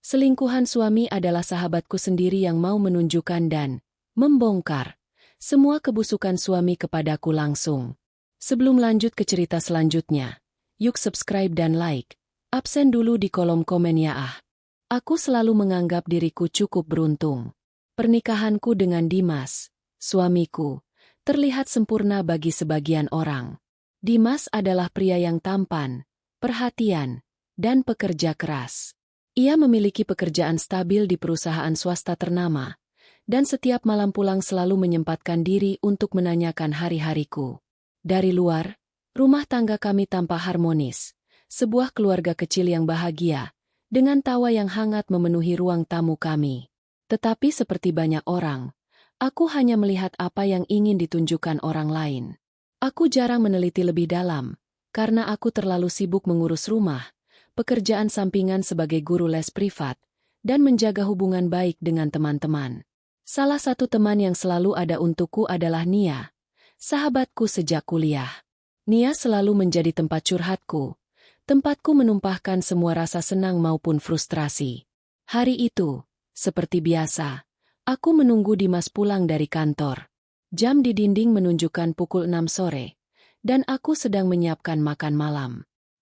Selingkuhan suami adalah sahabatku sendiri yang mau menunjukkan dan membongkar semua kebusukan suami kepadaku langsung. Sebelum lanjut ke cerita selanjutnya, yuk subscribe dan like. Absen dulu di kolom komen ya ah. Aku selalu menganggap diriku cukup beruntung. Pernikahanku dengan Dimas, suamiku, terlihat sempurna bagi sebagian orang. Dimas adalah pria yang tampan, perhatian, dan pekerja keras. Ia memiliki pekerjaan stabil di perusahaan swasta ternama, dan setiap malam pulang selalu menyempatkan diri untuk menanyakan hari-hariku. Dari luar, rumah tangga kami tampak harmonis, sebuah keluarga kecil yang bahagia, dengan tawa yang hangat memenuhi ruang tamu kami. Tetapi seperti banyak orang, aku hanya melihat apa yang ingin ditunjukkan orang lain. Aku jarang meneliti lebih dalam, karena aku terlalu sibuk mengurus rumah, pekerjaan sampingan sebagai guru les privat, dan menjaga hubungan baik dengan teman-teman. Salah satu teman yang selalu ada untukku adalah Nia, sahabatku sejak kuliah. Nia selalu menjadi tempat curhatku, tempatku menumpahkan semua rasa senang maupun frustrasi. Hari itu, seperti biasa, aku menunggu Dimas pulang dari kantor. Jam di dinding menunjukkan pukul 6 sore, dan aku sedang menyiapkan makan malam.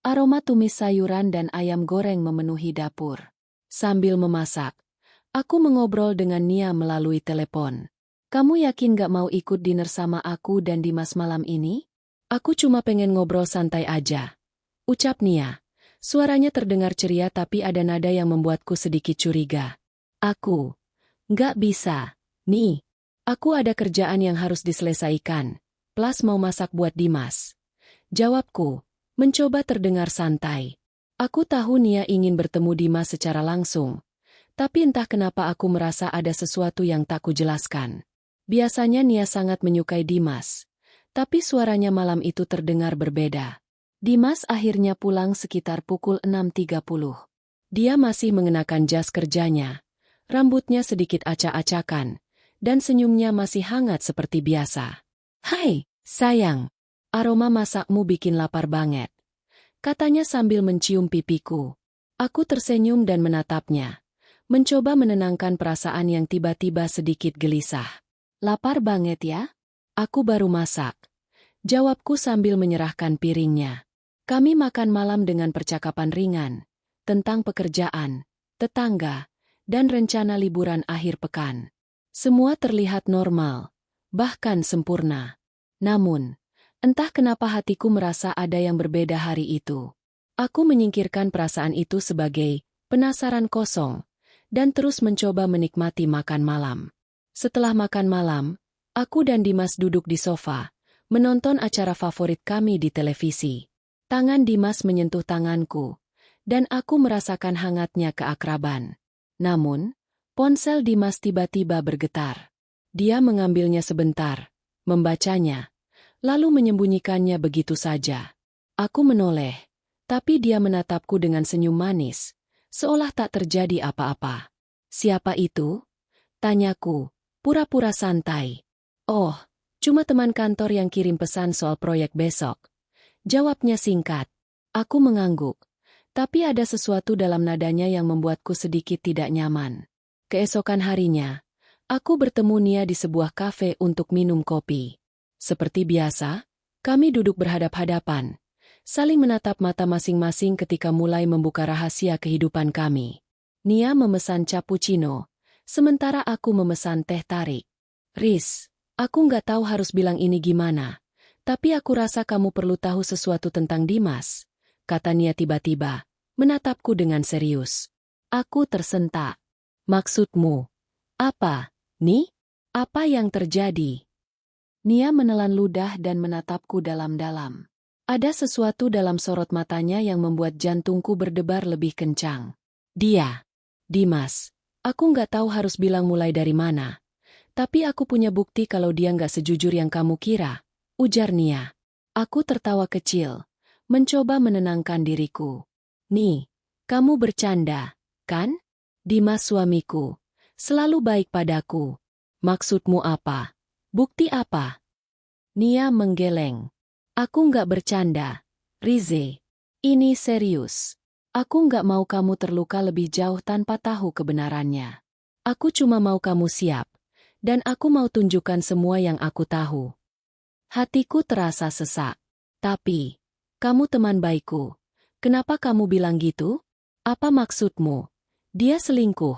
Aroma tumis sayuran dan ayam goreng memenuhi dapur. Sambil memasak, aku mengobrol dengan Nia melalui telepon. Kamu yakin gak mau ikut dinner sama aku dan Dimas malam ini? Aku cuma pengen ngobrol santai aja, ucap Nia. Suaranya terdengar ceria tapi ada nada yang membuatku sedikit curiga. Aku, gak bisa, nih. Aku ada kerjaan yang harus diselesaikan, plus mau masak buat Dimas. Jawabku, mencoba terdengar santai. Aku tahu Nia ingin bertemu Dimas secara langsung, tapi entah kenapa aku merasa ada sesuatu yang tak kujelaskan. Biasanya Nia sangat menyukai Dimas, tapi suaranya malam itu terdengar berbeda. Dimas akhirnya pulang sekitar pukul 6.30. Dia masih mengenakan jas kerjanya, rambutnya sedikit acak-acakan, dan senyumnya masih hangat seperti biasa. Hai, sayang. Aroma masakmu bikin lapar banget, katanya sambil mencium pipiku. Aku tersenyum dan menatapnya, mencoba menenangkan perasaan yang tiba-tiba sedikit gelisah. Lapar banget ya? Aku baru masak, jawabku sambil menyerahkan piringnya. Kami makan malam dengan percakapan ringan, tentang pekerjaan, tetangga, dan rencana liburan akhir pekan. Semua terlihat normal, bahkan sempurna. Namun, entah kenapa hatiku merasa ada yang berbeda hari itu. Aku menyingkirkan perasaan itu sebagai penasaran kosong, dan terus mencoba menikmati makan malam. Setelah makan malam, aku dan Dimas duduk di sofa, menonton acara favorit kami di televisi. Tangan Dimas menyentuh tanganku, dan aku merasakan hangatnya keakraban. Namun, ponsel Dimas tiba-tiba bergetar. Dia mengambilnya sebentar, membacanya, lalu menyembunyikannya begitu saja. Aku menoleh, tapi dia menatapku dengan senyum manis, seolah tak terjadi apa-apa. Siapa itu? Tanyaku, pura-pura santai. Oh, cuma teman kantor yang kirim pesan soal proyek besok. Jawabnya singkat. Aku mengangguk, tapi ada sesuatu dalam nadanya yang membuatku sedikit tidak nyaman. Keesokan harinya, aku bertemu Nia di sebuah kafe untuk minum kopi. Seperti biasa, kami duduk berhadap-hadapan, saling menatap mata masing-masing ketika mulai membuka rahasia kehidupan kami. Nia memesan cappuccino, sementara aku memesan teh tarik. Riz, aku nggak tahu harus bilang ini gimana, tapi aku rasa kamu perlu tahu sesuatu tentang Dimas, kata Nia tiba-tiba, menatapku dengan serius. Aku tersentak. Maksudmu? Apa, Ni? Apa yang terjadi? Nia menelan ludah dan menatapku dalam-dalam. Ada sesuatu dalam sorot matanya yang membuat jantungku berdebar lebih kencang. Dia. Dimas. Aku nggak tahu harus bilang mulai dari mana. Tapi aku punya bukti kalau dia nggak sejujur yang kamu kira, ujar Nia. Aku tertawa kecil, mencoba menenangkan diriku. Ni, kamu bercanda, kan? Dimas suamiku, selalu baik padaku. Maksudmu apa? Bukti apa? Nia menggeleng. Aku nggak bercanda, Rize. Ini serius. Aku nggak mau kamu terluka lebih jauh tanpa tahu kebenarannya. Aku cuma mau kamu siap, dan aku mau tunjukkan semua yang aku tahu. Hatiku terasa sesak. Tapi, kamu teman baikku. Kenapa kamu bilang gitu? Apa maksudmu? Dia selingkuh.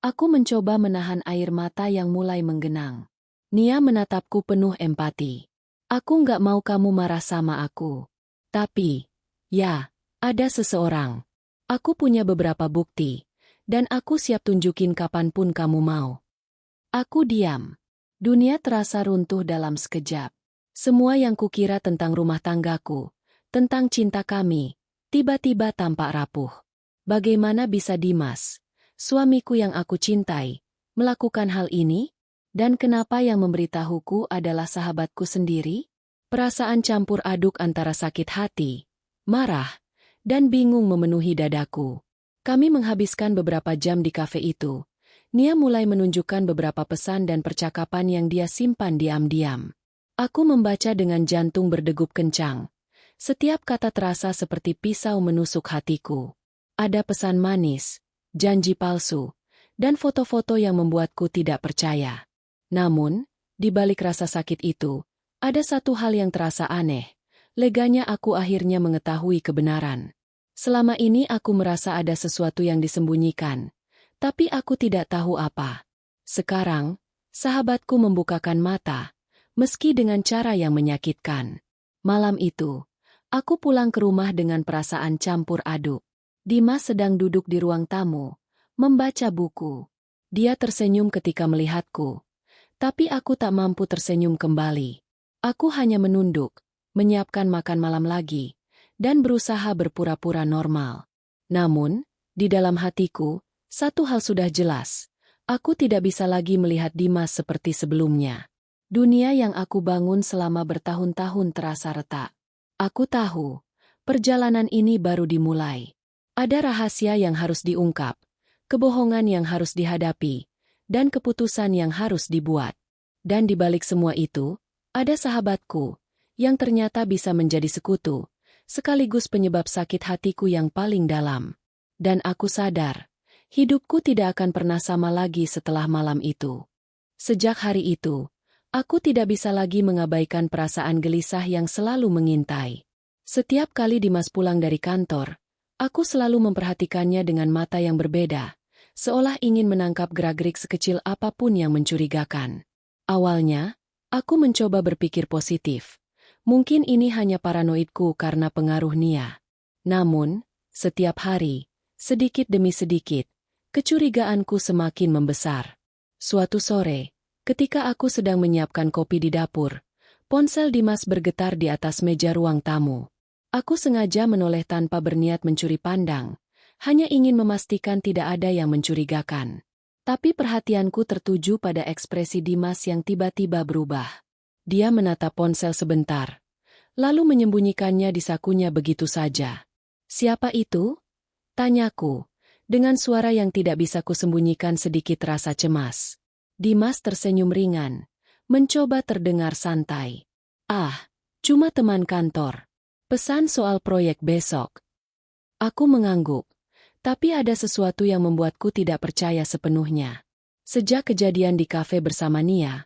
Aku mencoba menahan air mata yang mulai menggenang. Nia menatapku penuh empati. Aku nggak mau kamu marah sama aku. Tapi, ya, ada seseorang. Aku punya beberapa bukti, dan aku siap tunjukin kapanpun kamu mau. Aku diam. Dunia terasa runtuh dalam sekejap. Semua yang kukira tentang rumah tanggaku, tentang cinta kami, tiba-tiba tampak rapuh. Bagaimana bisa Dimas, suamiku yang aku cintai, melakukan hal ini? Dan kenapa yang memberitahuku adalah sahabatku sendiri? Perasaan campur aduk antara sakit hati, marah, dan bingung memenuhi dadaku. Kami menghabiskan beberapa jam di kafe itu. Nia mulai menunjukkan beberapa pesan dan percakapan yang dia simpan diam-diam. Aku membaca dengan jantung berdegup kencang. Setiap kata terasa seperti pisau menusuk hatiku. Ada pesan manis, janji palsu, dan foto-foto yang membuatku tidak percaya. Namun, di balik rasa sakit itu, ada satu hal yang terasa aneh. Leganya aku akhirnya mengetahui kebenaran. Selama ini aku merasa ada sesuatu yang disembunyikan, tapi aku tidak tahu apa. Sekarang, sahabatku membukakan mata, meski dengan cara yang menyakitkan. Malam itu, aku pulang ke rumah dengan perasaan campur aduk. Dimas sedang duduk di ruang tamu, membaca buku. Dia tersenyum ketika melihatku, tapi aku tak mampu tersenyum kembali. Aku hanya menunduk, menyiapkan makan malam lagi, dan berusaha berpura-pura normal. Namun, di dalam hatiku, satu hal sudah jelas. Aku tidak bisa lagi melihat Dimas seperti sebelumnya. Dunia yang aku bangun selama bertahun-tahun terasa retak. Aku tahu, perjalanan ini baru dimulai. Ada rahasia yang harus diungkap, kebohongan yang harus dihadapi, dan keputusan yang harus dibuat. Dan di balik semua itu, ada sahabatku, yang ternyata bisa menjadi sekutu, sekaligus penyebab sakit hatiku yang paling dalam. Dan aku sadar, hidupku tidak akan pernah sama lagi setelah malam itu. Sejak hari itu, aku tidak bisa lagi mengabaikan perasaan gelisah yang selalu mengintai. Setiap kali Dimas pulang dari kantor, aku selalu memperhatikannya dengan mata yang berbeda, seolah ingin menangkap gerak-gerik sekecil apapun yang mencurigakan. Awalnya, aku mencoba berpikir positif. Mungkin ini hanya paranoidku karena pengaruh Nia. Namun, setiap hari, sedikit demi sedikit, kecurigaanku semakin membesar. Suatu sore, ketika aku sedang menyiapkan kopi di dapur, ponsel Dimas bergetar di atas meja ruang tamu. Aku sengaja menoleh tanpa berniat mencuri pandang, hanya ingin memastikan tidak ada yang mencurigakan. Tapi perhatianku tertuju pada ekspresi Dimas yang tiba-tiba berubah. Dia menatap ponsel sebentar, lalu menyembunyikannya di sakunya begitu saja. "Siapa itu?" tanyaku, dengan suara yang tidak bisa kusembunyikan sedikit rasa cemas. Dimas tersenyum ringan, mencoba terdengar santai. "Ah, cuma teman kantor. Pesan soal proyek besok." Aku mengangguk. Tapi ada sesuatu yang membuatku tidak percaya sepenuhnya. Sejak kejadian di kafe bersama Nia,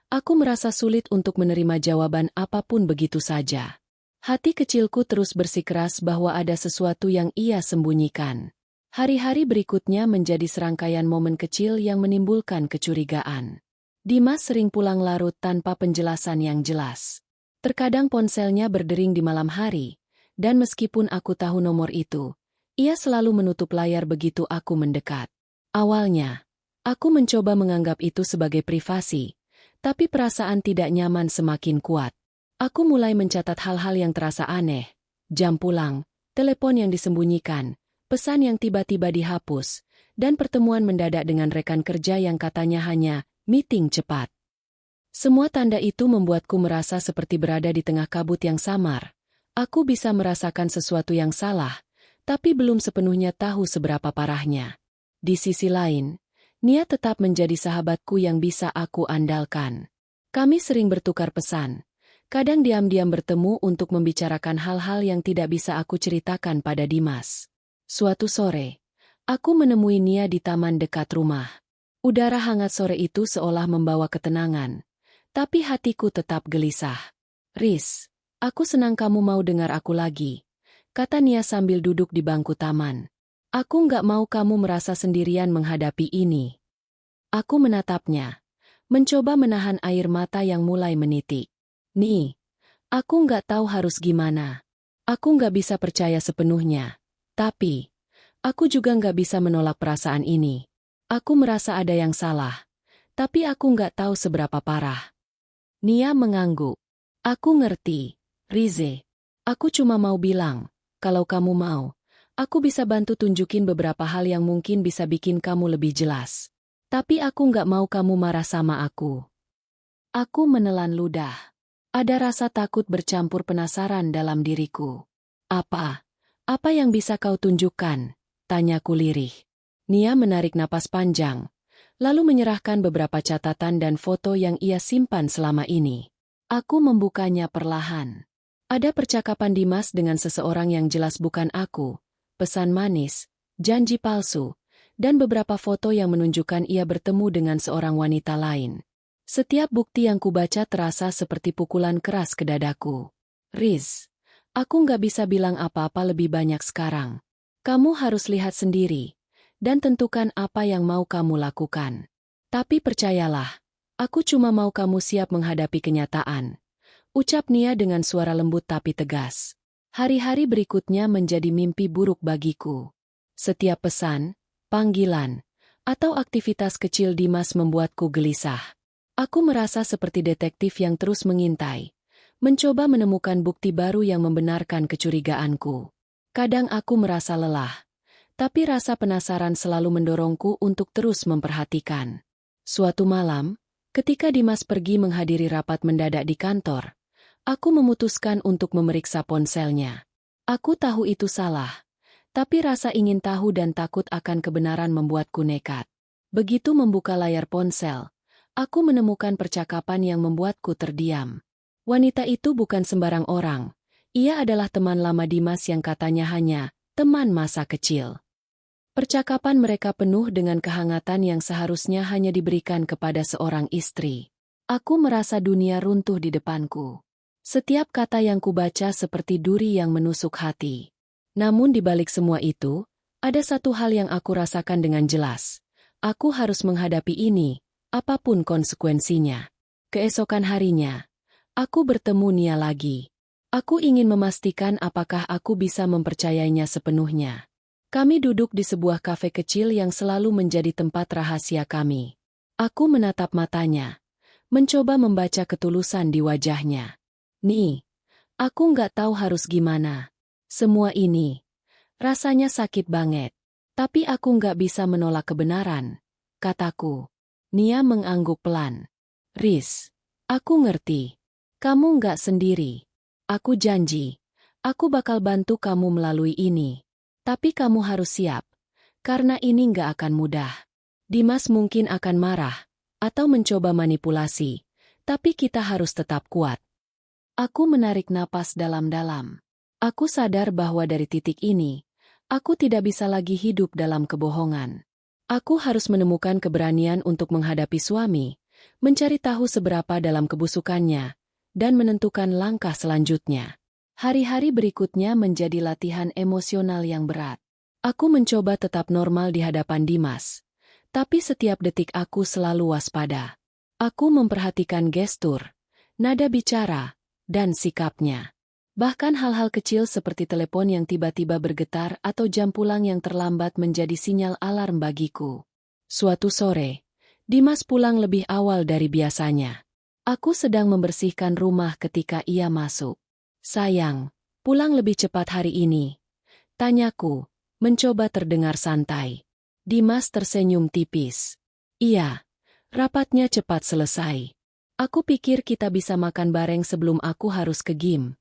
aku merasa sulit untuk menerima jawaban apapun begitu saja. Hati kecilku terus bersikeras bahwa ada sesuatu yang ia sembunyikan. Hari-hari berikutnya menjadi serangkaian momen kecil yang menimbulkan kecurigaan. Dimas sering pulang larut tanpa penjelasan yang jelas. Terkadang ponselnya berdering di malam hari, dan meskipun aku tahu nomor itu, ia selalu menutup layar begitu aku mendekat. Awalnya, aku mencoba menganggap itu sebagai privasi, tapi perasaan tidak nyaman semakin kuat. Aku mulai mencatat hal-hal yang terasa aneh, jam pulang, telepon yang disembunyikan, pesan yang tiba-tiba dihapus, dan pertemuan mendadak dengan rekan kerja yang katanya hanya meeting cepat. Semua tanda itu membuatku merasa seperti berada di tengah kabut yang samar. Aku bisa merasakan sesuatu yang salah, tapi belum sepenuhnya tahu seberapa parahnya. Di sisi lain, Nia tetap menjadi sahabatku yang bisa aku andalkan. Kami sering bertukar pesan, kadang diam-diam bertemu untuk membicarakan hal-hal yang tidak bisa aku ceritakan pada Dimas. Suatu sore, aku menemui Nia di taman dekat rumah. Udara hangat sore itu seolah membawa ketenangan, tapi hatiku tetap gelisah. Riz, aku senang kamu mau dengar aku lagi, kata Nia sambil duduk di bangku taman. Aku nggak mau kamu merasa sendirian menghadapi ini. Aku menatapnya, mencoba menahan air mata yang mulai menitik. Nih, aku nggak tahu harus gimana. Aku nggak bisa percaya sepenuhnya. Tapi, aku juga nggak bisa menolak perasaan ini. Aku merasa ada yang salah, tapi aku nggak tahu seberapa parah. Nia mengangguk. Aku ngerti, Rize. Aku cuma mau bilang, kalau kamu mau, aku bisa bantu tunjukin beberapa hal yang mungkin bisa bikin kamu lebih jelas. Tapi aku nggak mau kamu marah sama aku. Aku menelan ludah. Ada rasa takut bercampur penasaran dalam diriku. Apa? Apa yang bisa kau tunjukkan? Tanyaku lirih. Nia menarik napas panjang, lalu menyerahkan beberapa catatan dan foto yang ia simpan selama ini. Aku membukanya perlahan. Ada percakapan Dimas dengan seseorang yang jelas bukan aku, pesan manis, janji palsu, dan beberapa foto yang menunjukkan ia bertemu dengan seorang wanita lain. Setiap bukti yang kubaca terasa seperti pukulan keras ke dadaku. Riz, aku nggak bisa bilang apa-apa lebih banyak sekarang. Kamu harus lihat sendiri, dan tentukan apa yang mau kamu lakukan. Tapi percayalah, aku cuma mau kamu siap menghadapi kenyataan. Ucap Nia dengan suara lembut tapi tegas. Hari-hari berikutnya menjadi mimpi buruk bagiku. Setiap pesan, panggilan, atau aktivitas kecil Dimas membuatku gelisah. Aku merasa seperti detektif yang terus mengintai, mencoba menemukan bukti baru yang membenarkan kecurigaanku. Kadang aku merasa lelah, tapi rasa penasaran selalu mendorongku untuk terus memperhatikan. Suatu malam, ketika Dimas pergi menghadiri rapat mendadak di kantor, aku memutuskan untuk memeriksa ponselnya. Aku tahu itu salah, tapi rasa ingin tahu dan takut akan kebenaran membuatku nekat. Begitu membuka layar ponsel, aku menemukan percakapan yang membuatku terdiam. Wanita itu bukan sembarang orang. Ia adalah teman lama Dimas yang katanya hanya teman masa kecil. Percakapan mereka penuh dengan kehangatan yang seharusnya hanya diberikan kepada seorang istri. Aku merasa dunia runtuh di depanku. Setiap kata yang kubaca seperti duri yang menusuk hati. Namun di balik semua itu, ada satu hal yang aku rasakan dengan jelas. Aku harus menghadapi ini, apapun konsekuensinya. Keesokan harinya, aku bertemu Nia lagi. Aku ingin memastikan apakah aku bisa mempercayainya sepenuhnya. Kami duduk di sebuah kafe kecil yang selalu menjadi tempat rahasia kami. Aku menatap matanya, mencoba membaca ketulusan di wajahnya. Nih, aku nggak tahu harus gimana. Semua ini, rasanya sakit banget. Tapi aku nggak bisa menolak kebenaran, kataku. Nia mengangguk pelan. Riz, aku ngerti. Kamu nggak sendiri. Aku janji, aku bakal bantu kamu melalui ini. Tapi kamu harus siap, karena ini nggak akan mudah. Dimas mungkin akan marah, atau mencoba manipulasi, tapi kita harus tetap kuat. Aku menarik napas dalam-dalam. Aku sadar bahwa dari titik ini, aku tidak bisa lagi hidup dalam kebohongan. Aku harus menemukan keberanian untuk menghadapi suami, mencari tahu seberapa dalam kebusukannya, dan menentukan langkah selanjutnya. Hari-hari berikutnya menjadi latihan emosional yang berat. Aku mencoba tetap normal di hadapan Dimas, tapi setiap detik aku selalu waspada. Aku memperhatikan gestur, nada bicara, dan sikapnya. Bahkan hal-hal kecil seperti telepon yang tiba-tiba bergetar atau jam pulang yang terlambat menjadi sinyal alarm bagiku. Suatu sore, Dimas pulang lebih awal dari biasanya. Aku sedang membersihkan rumah ketika ia masuk. Sayang, pulang lebih cepat hari ini, tanyaku, mencoba terdengar santai. Dimas tersenyum tipis. Iya, rapatnya cepat selesai. Aku pikir kita bisa makan bareng sebelum aku harus ke gym.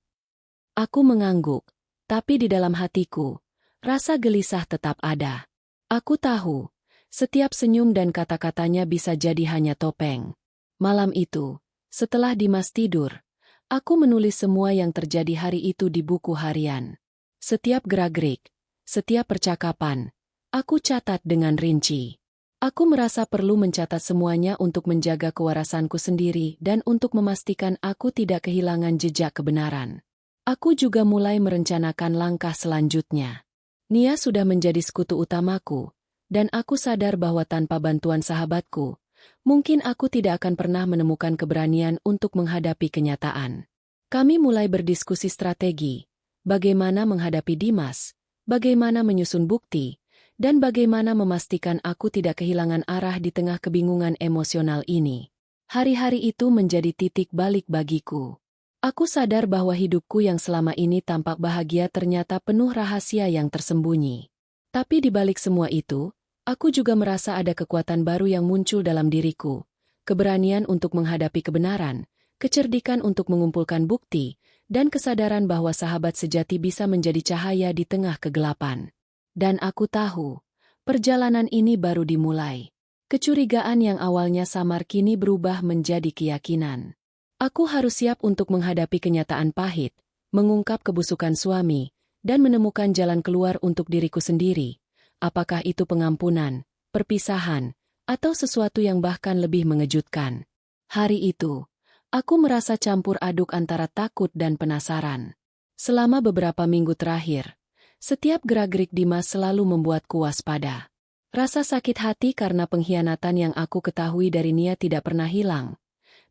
Aku mengangguk, tapi di dalam hatiku, rasa gelisah tetap ada. Aku tahu, setiap senyum dan kata-katanya bisa jadi hanya topeng. Malam itu, setelah Dimas tidur, aku menulis semua yang terjadi hari itu di buku harian. Setiap gerak-gerik, Setiap percakapan, aku catat dengan rinci. Aku merasa perlu mencatat semuanya untuk menjaga kewarasanku sendiri dan untuk memastikan aku tidak kehilangan jejak kebenaran. Aku juga mulai merencanakan langkah selanjutnya. Nia sudah menjadi sekutu utamaku, dan aku sadar bahwa tanpa bantuan sahabatku, mungkin aku tidak akan pernah menemukan keberanian untuk menghadapi kenyataan. Kami mulai berdiskusi strategi, bagaimana menghadapi Dimas, bagaimana menyusun bukti, dan bagaimana memastikan aku tidak kehilangan arah di tengah kebingungan emosional ini. Hari-hari itu menjadi titik balik bagiku. Aku sadar bahwa hidupku yang selama ini tampak bahagia ternyata penuh rahasia yang tersembunyi. Tapi di balik semua itu, aku juga merasa ada kekuatan baru yang muncul dalam diriku. Keberanian untuk menghadapi kebenaran, kecerdikan untuk mengumpulkan bukti, dan kesadaran bahwa sahabat sejati bisa menjadi cahaya di tengah kegelapan. Dan aku tahu, perjalanan ini baru dimulai. Kecurigaan yang awalnya samar kini berubah menjadi keyakinan. Aku harus siap untuk menghadapi kenyataan pahit, mengungkap kebusukan suami, dan menemukan jalan keluar untuk diriku sendiri. Apakah itu pengampunan, perpisahan, atau sesuatu yang bahkan lebih mengejutkan? Hari itu, aku merasa campur aduk antara takut dan penasaran. Selama beberapa minggu terakhir, setiap gerak-gerik Dimas selalu membuatku waspada. Rasa sakit hati karena pengkhianatan yang aku ketahui dari Nia tidak pernah hilang.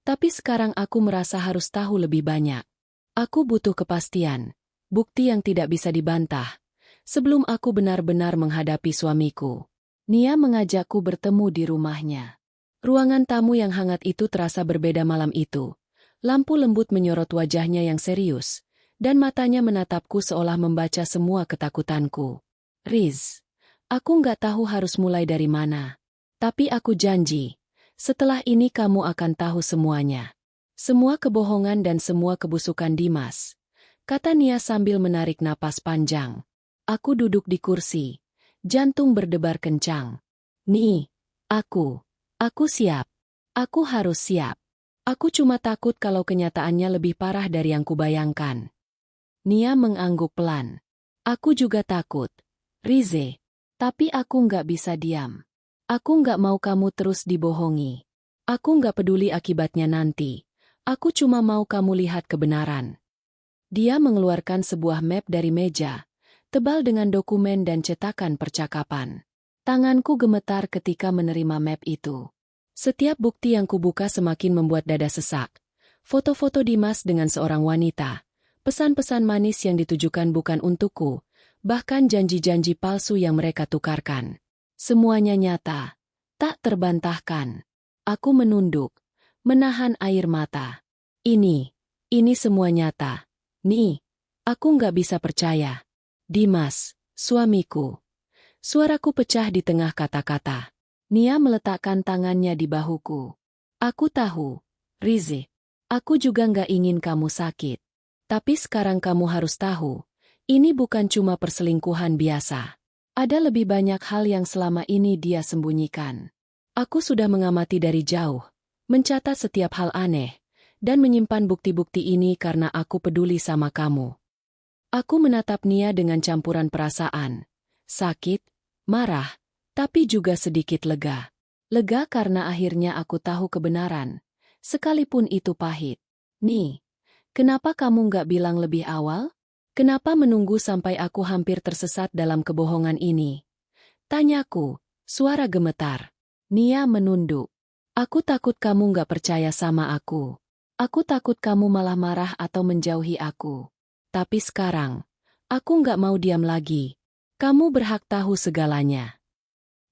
Tapi sekarang aku merasa harus tahu lebih banyak. Aku butuh kepastian, bukti yang tidak bisa dibantah, sebelum aku benar-benar menghadapi suamiku. Nia mengajakku bertemu di rumahnya. Ruangan tamu yang hangat itu terasa berbeda malam itu. Lampu lembut menyorot wajahnya yang serius, dan matanya menatapku seolah membaca semua ketakutanku. Riz, aku nggak tahu harus mulai dari mana. Tapi aku janji, setelah ini kamu akan tahu semuanya. Semua kebohongan dan semua kebusukan Dimas, kata Nia sambil menarik napas panjang. Aku duduk di kursi, jantung berdebar kencang. Nih, aku siap. Aku harus siap. Aku cuma takut kalau kenyataannya lebih parah dari yang kubayangkan. Nia mengangguk pelan. Aku juga takut, Rize. Tapi aku nggak bisa diam. Aku nggak mau kamu terus dibohongi. Aku nggak peduli akibatnya nanti. Aku cuma mau kamu lihat kebenaran. Dia mengeluarkan sebuah map dari meja, tebal dengan dokumen dan cetakan percakapan. Tanganku gemetar ketika menerima map itu. Setiap bukti yang kubuka semakin membuat dada sesak. Foto-foto Dimas dengan seorang wanita. Pesan-pesan manis yang ditujukan bukan untukku, bahkan janji-janji palsu yang mereka tukarkan. Semuanya nyata, tak terbantahkan. Aku menunduk, menahan air mata. Ini semua nyata. Nih, aku nggak bisa percaya. Dimas, suamiku. Suaraku pecah di tengah kata-kata. Nia meletakkan tangannya di bahuku. Aku tahu, Rize, aku juga nggak ingin kamu sakit. Tapi sekarang kamu harus tahu, ini bukan cuma perselingkuhan biasa. Ada lebih banyak hal yang selama ini dia sembunyikan. Aku sudah mengamati dari jauh, mencatat setiap hal aneh, dan menyimpan bukti-bukti ini karena aku peduli sama kamu. Aku menatap Nia dengan campuran perasaan, sakit, marah, tapi juga sedikit lega. Lega karena akhirnya aku tahu kebenaran, sekalipun itu pahit. Nih, kenapa kamu nggak bilang lebih awal? Kenapa menunggu sampai aku hampir tersesat dalam kebohongan ini? Tanyaku, suara gemetar. Nia menunduk. Aku takut kamu nggak percaya sama aku. Aku takut kamu malah marah atau menjauhi aku. Tapi sekarang, aku nggak mau diam lagi. Kamu berhak tahu segalanya.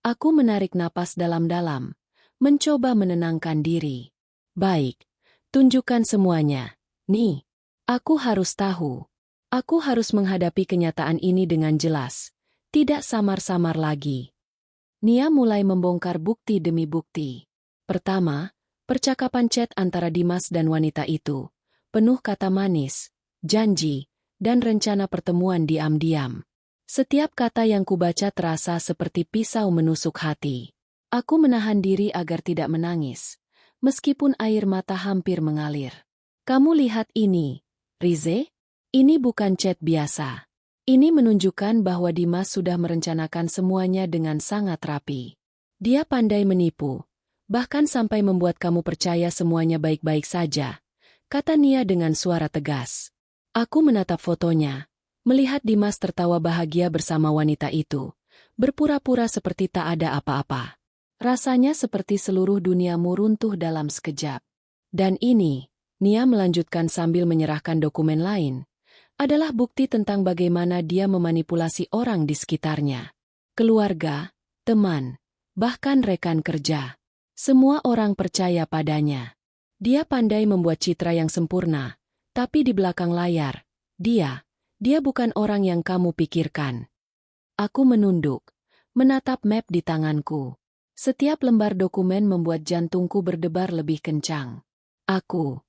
Aku menarik napas dalam-dalam, mencoba menenangkan diri. Baik, tunjukkan semuanya. Nih, aku harus tahu. Aku harus menghadapi kenyataan ini dengan jelas, tidak samar-samar lagi. Nia mulai membongkar bukti demi bukti. Pertama, percakapan chat antara Dimas dan wanita itu, penuh kata manis, janji, dan rencana pertemuan diam-diam. Setiap kata yang kubaca terasa seperti pisau menusuk hati. Aku menahan diri agar tidak menangis, meskipun air mata hampir mengalir. Kamu lihat ini, Rize? Ini bukan chat biasa. Ini menunjukkan bahwa Dimas sudah merencanakan semuanya dengan sangat rapi. Dia pandai menipu, bahkan sampai membuat kamu percaya semuanya baik-baik saja, kata Nia dengan suara tegas. Aku menatap fotonya, melihat Dimas tertawa bahagia bersama wanita itu, berpura-pura seperti tak ada apa-apa. Rasanya seperti seluruh duniamu runtuh dalam sekejap. Dan ini, Nia melanjutkan sambil menyerahkan dokumen lain, adalah bukti tentang bagaimana dia memanipulasi orang di sekitarnya. Keluarga, teman, bahkan rekan kerja. Semua orang percaya padanya. Dia pandai membuat citra yang sempurna, tapi di belakang layar, dia bukan orang yang kamu pikirkan. Aku menunduk, menatap map di tanganku. Setiap lembar dokumen membuat jantungku berdebar lebih kencang. Aku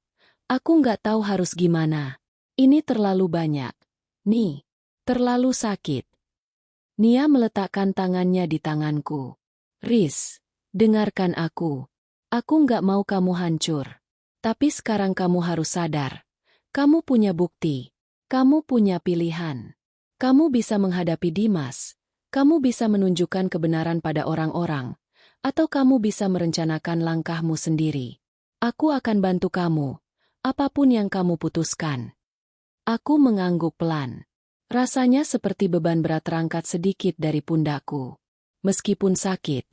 nggak tahu harus gimana. Ini terlalu banyak. Nih, terlalu sakit. Nia meletakkan tangannya di tanganku. Riz, dengarkan aku. Aku nggak mau kamu hancur. Tapi sekarang kamu harus sadar. Kamu punya bukti. Kamu punya pilihan. Kamu bisa menghadapi Dimas. Kamu bisa menunjukkan kebenaran pada orang-orang. Atau kamu bisa merencanakan langkahmu sendiri. Aku akan bantu kamu. Apapun yang kamu putuskan. Aku mengangguk pelan. Rasanya seperti beban berat terangkat sedikit dari pundakku. Meskipun sakit,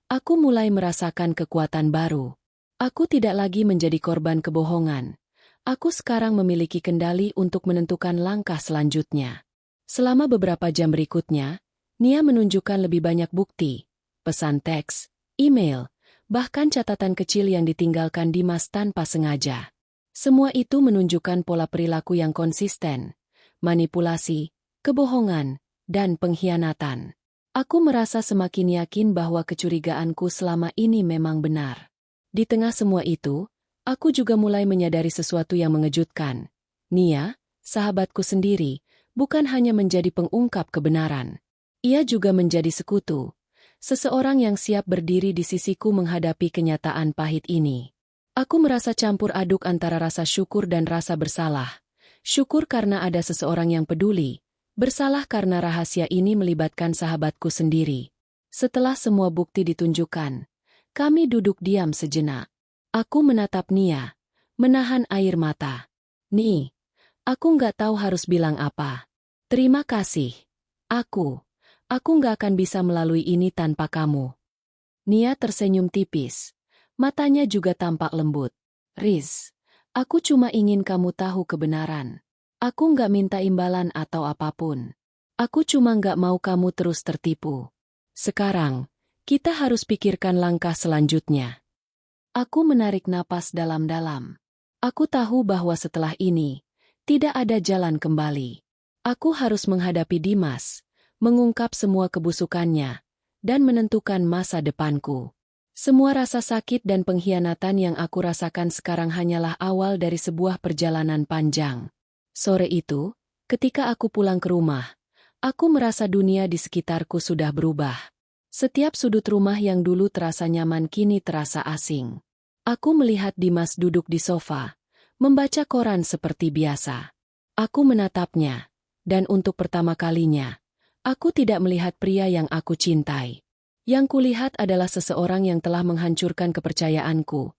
aku mulai merasakan kekuatan baru. Aku tidak lagi menjadi korban kebohongan. Aku sekarang memiliki kendali untuk menentukan langkah selanjutnya. Selama beberapa jam berikutnya, Nia menunjukkan lebih banyak bukti, pesan teks, email, bahkan catatan kecil yang ditinggalkan Dimas tanpa sengaja. Semua itu menunjukkan pola perilaku yang konsisten, manipulasi, kebohongan, dan pengkhianatan. Aku merasa semakin yakin bahwa kecurigaanku selama ini memang benar. Di tengah semua itu, aku juga mulai menyadari sesuatu yang mengejutkan. Nia, sahabatku sendiri, bukan hanya menjadi pengungkap kebenaran. Ia juga menjadi sekutu, seseorang yang siap berdiri di sisiku menghadapi kenyataan pahit ini. Aku merasa campur aduk antara rasa syukur dan rasa bersalah. Syukur karena ada seseorang yang peduli, bersalah karena rahasia ini melibatkan sahabatku sendiri. Setelah semua bukti ditunjukkan, kami duduk diam sejenak. Aku menatap Nia, menahan air mata. Nih, aku nggak tahu harus bilang apa. Terima kasih. Aku nggak akan bisa melalui ini tanpa kamu. Nia tersenyum tipis. Matanya juga tampak lembut. Riz, aku cuma ingin kamu tahu kebenaran. Aku nggak minta imbalan atau apapun. Aku cuma nggak mau kamu terus tertipu. Sekarang, kita harus pikirkan langkah selanjutnya. Aku menarik napas dalam-dalam. Aku tahu bahwa setelah ini, tidak ada jalan kembali. Aku harus menghadapi Dimas, mengungkap semua kebusukannya, dan menentukan masa depanku. Semua rasa sakit dan pengkhianatan yang aku rasakan sekarang hanyalah awal dari sebuah perjalanan panjang. Sore itu, ketika aku pulang ke rumah, aku merasa dunia di sekitarku sudah berubah. Setiap sudut rumah yang dulu terasa nyaman kini terasa asing. Aku melihat Dimas duduk di sofa, membaca koran seperti biasa. Aku menatapnya, dan untuk pertama kalinya, aku tidak melihat pria yang aku cintai. Yang kulihat adalah seseorang yang telah menghancurkan kepercayaanku,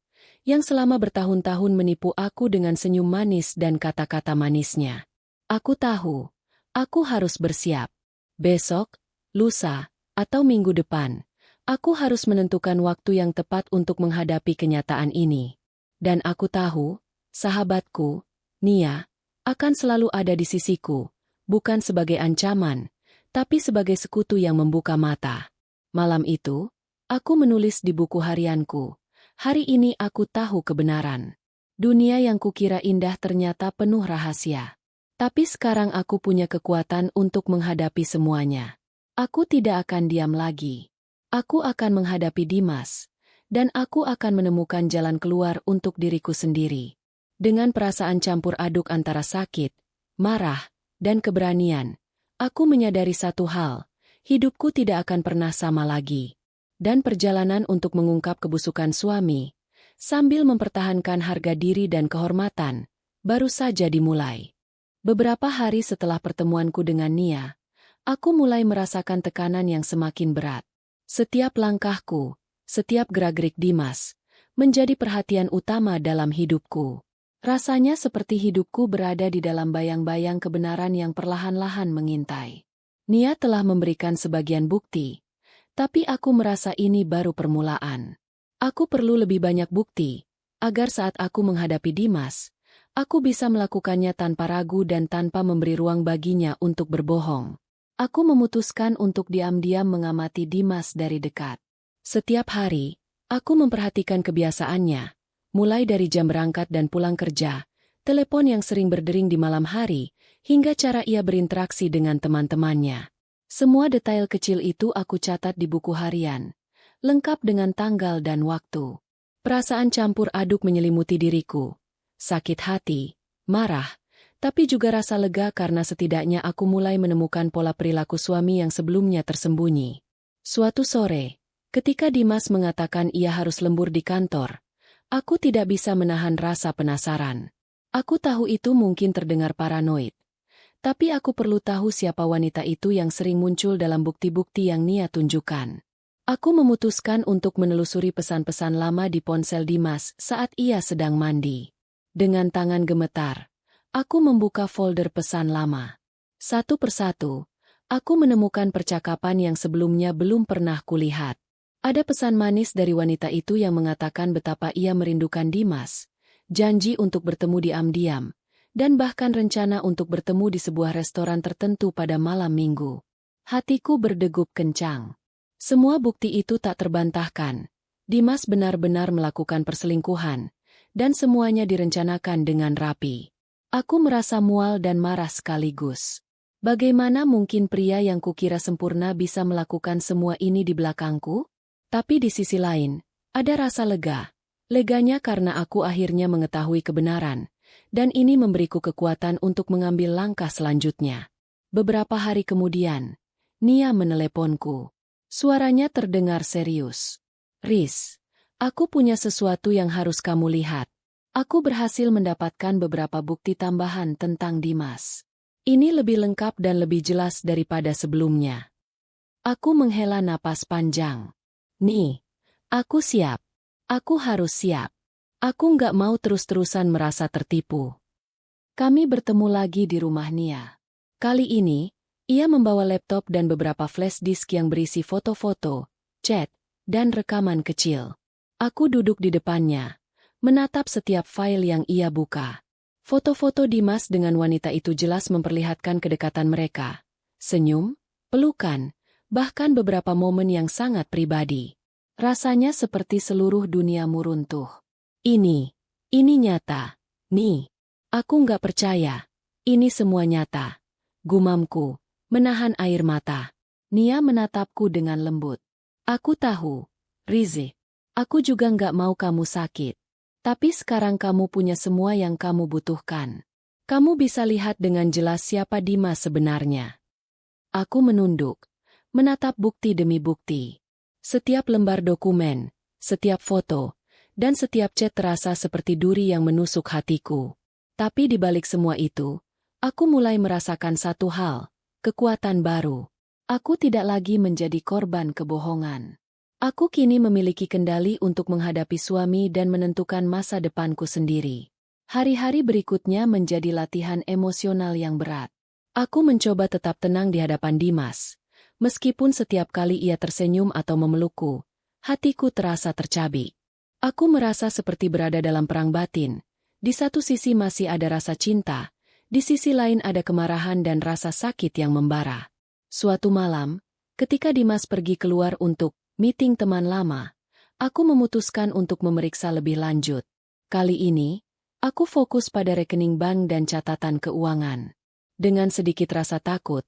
yang selama bertahun-tahun menipu aku dengan senyum manis dan kata-kata manisnya. Aku tahu, aku harus bersiap. Besok, lusa, atau minggu depan, aku harus menentukan waktu yang tepat untuk menghadapi kenyataan ini. Dan aku tahu, sahabatku, Nia, akan selalu ada di sisiku, bukan sebagai ancaman, tapi sebagai sekutu yang membuka mata. Malam itu, aku menulis di buku harianku. Hari ini aku tahu kebenaran. Dunia yang kukira indah ternyata penuh rahasia. Tapi sekarang aku punya kekuatan untuk menghadapi semuanya. Aku tidak akan diam lagi. Aku akan menghadapi Dimas. Dan aku akan menemukan jalan keluar untuk diriku sendiri. Dengan perasaan campur aduk antara sakit, marah, dan keberanian, aku menyadari satu hal. Hidupku tidak akan pernah sama lagi. Dan perjalanan untuk mengungkap kebusukan suami, sambil mempertahankan harga diri dan kehormatan, baru saja dimulai. Beberapa hari setelah pertemuanku dengan Nia, aku mulai merasakan tekanan yang semakin berat. Setiap langkahku, setiap gerak-gerik Dimas, menjadi perhatian utama dalam hidupku. Rasanya seperti hidupku berada di dalam bayang-bayang kebenaran yang perlahan-lahan mengintai. Nia telah memberikan sebagian bukti, tapi aku merasa ini baru permulaan. Aku perlu lebih banyak bukti, agar saat aku menghadapi Dimas, aku bisa melakukannya tanpa ragu dan tanpa memberi ruang baginya untuk berbohong. Aku memutuskan untuk diam-diam mengamati Dimas dari dekat. Setiap hari, aku memperhatikan kebiasaannya, mulai dari jam berangkat dan pulang kerja, telepon yang sering berdering di malam hari, hingga cara ia berinteraksi dengan teman-temannya. Semua detail kecil itu aku catat di buku harian, lengkap dengan tanggal dan waktu. Perasaan campur aduk menyelimuti diriku. Sakit hati, marah, tapi juga rasa lega karena setidaknya aku mulai menemukan pola perilaku suami yang sebelumnya tersembunyi. Suatu sore, ketika Dimas mengatakan ia harus lembur di kantor, aku tidak bisa menahan rasa penasaran. Aku tahu itu mungkin terdengar paranoid, tapi aku perlu tahu siapa wanita itu yang sering muncul dalam bukti-bukti yang Nia tunjukkan. Aku memutuskan untuk menelusuri pesan-pesan lama di ponsel Dimas saat ia sedang mandi. Dengan tangan gemetar, aku membuka folder pesan lama. Satu persatu, aku menemukan percakapan yang sebelumnya belum pernah kulihat. Ada pesan manis dari wanita itu yang mengatakan betapa ia merindukan Dimas, janji untuk bertemu diam-diam, dan bahkan rencana untuk bertemu di sebuah restoran tertentu pada malam minggu. Hatiku berdegup kencang. Semua bukti itu tak terbantahkan. Dimas benar-benar melakukan perselingkuhan, dan semuanya direncanakan dengan rapi. Aku merasa mual dan marah sekaligus. Bagaimana mungkin pria yang kukira sempurna bisa melakukan semua ini di belakangku? Tapi di sisi lain, ada rasa lega. Leganya karena aku akhirnya mengetahui kebenaran, dan ini memberiku kekuatan untuk mengambil langkah selanjutnya. Beberapa hari kemudian, Nia meneleponku. Suaranya terdengar serius. "Riz, aku punya sesuatu yang harus kamu lihat. Aku berhasil mendapatkan beberapa bukti tambahan tentang Dimas. Ini lebih lengkap dan lebih jelas daripada sebelumnya." Aku menghela napas panjang. "Nih, aku siap. Aku harus siap. Aku nggak mau terus-terusan merasa tertipu." Kami bertemu lagi di rumah Nia. Kali ini, ia membawa laptop dan beberapa flash disk yang berisi foto-foto, chat, dan rekaman kecil. Aku duduk di depannya, menatap setiap file yang ia buka. Foto-foto Dimas dengan wanita itu jelas memperlihatkan kedekatan mereka. Senyum, pelukan, bahkan beberapa momen yang sangat pribadi. Rasanya seperti seluruh duniamu runtuh. Ini nyata. Nih, aku nggak percaya. Ini semua nyata. Gumamku, menahan air mata. Nia menatapku dengan lembut. "Aku tahu, Rizik. Aku juga nggak mau kamu sakit. Tapi sekarang kamu punya semua yang kamu butuhkan. Kamu bisa lihat dengan jelas siapa Dimas sebenarnya." Aku menunduk, menatap bukti demi bukti. Setiap lembar dokumen, setiap foto, dan setiap chat terasa seperti duri yang menusuk hatiku. Tapi di balik semua itu, aku mulai merasakan satu hal, kekuatan baru. Aku tidak lagi menjadi korban kebohongan. Aku kini memiliki kendali untuk menghadapi suami dan menentukan masa depanku sendiri. Hari-hari berikutnya menjadi latihan emosional yang berat. Aku mencoba tetap tenang di hadapan Dimas. Meskipun setiap kali ia tersenyum atau memelukku, hatiku terasa tercabik. Aku merasa seperti berada dalam perang batin. Di satu sisi masih ada rasa cinta, di sisi lain ada kemarahan dan rasa sakit yang membara. Suatu malam, ketika Dimas pergi keluar untuk meeting teman lama, aku memutuskan untuk memeriksa lebih lanjut. Kali ini, aku fokus pada rekening bank dan catatan keuangan. Dengan sedikit rasa takut,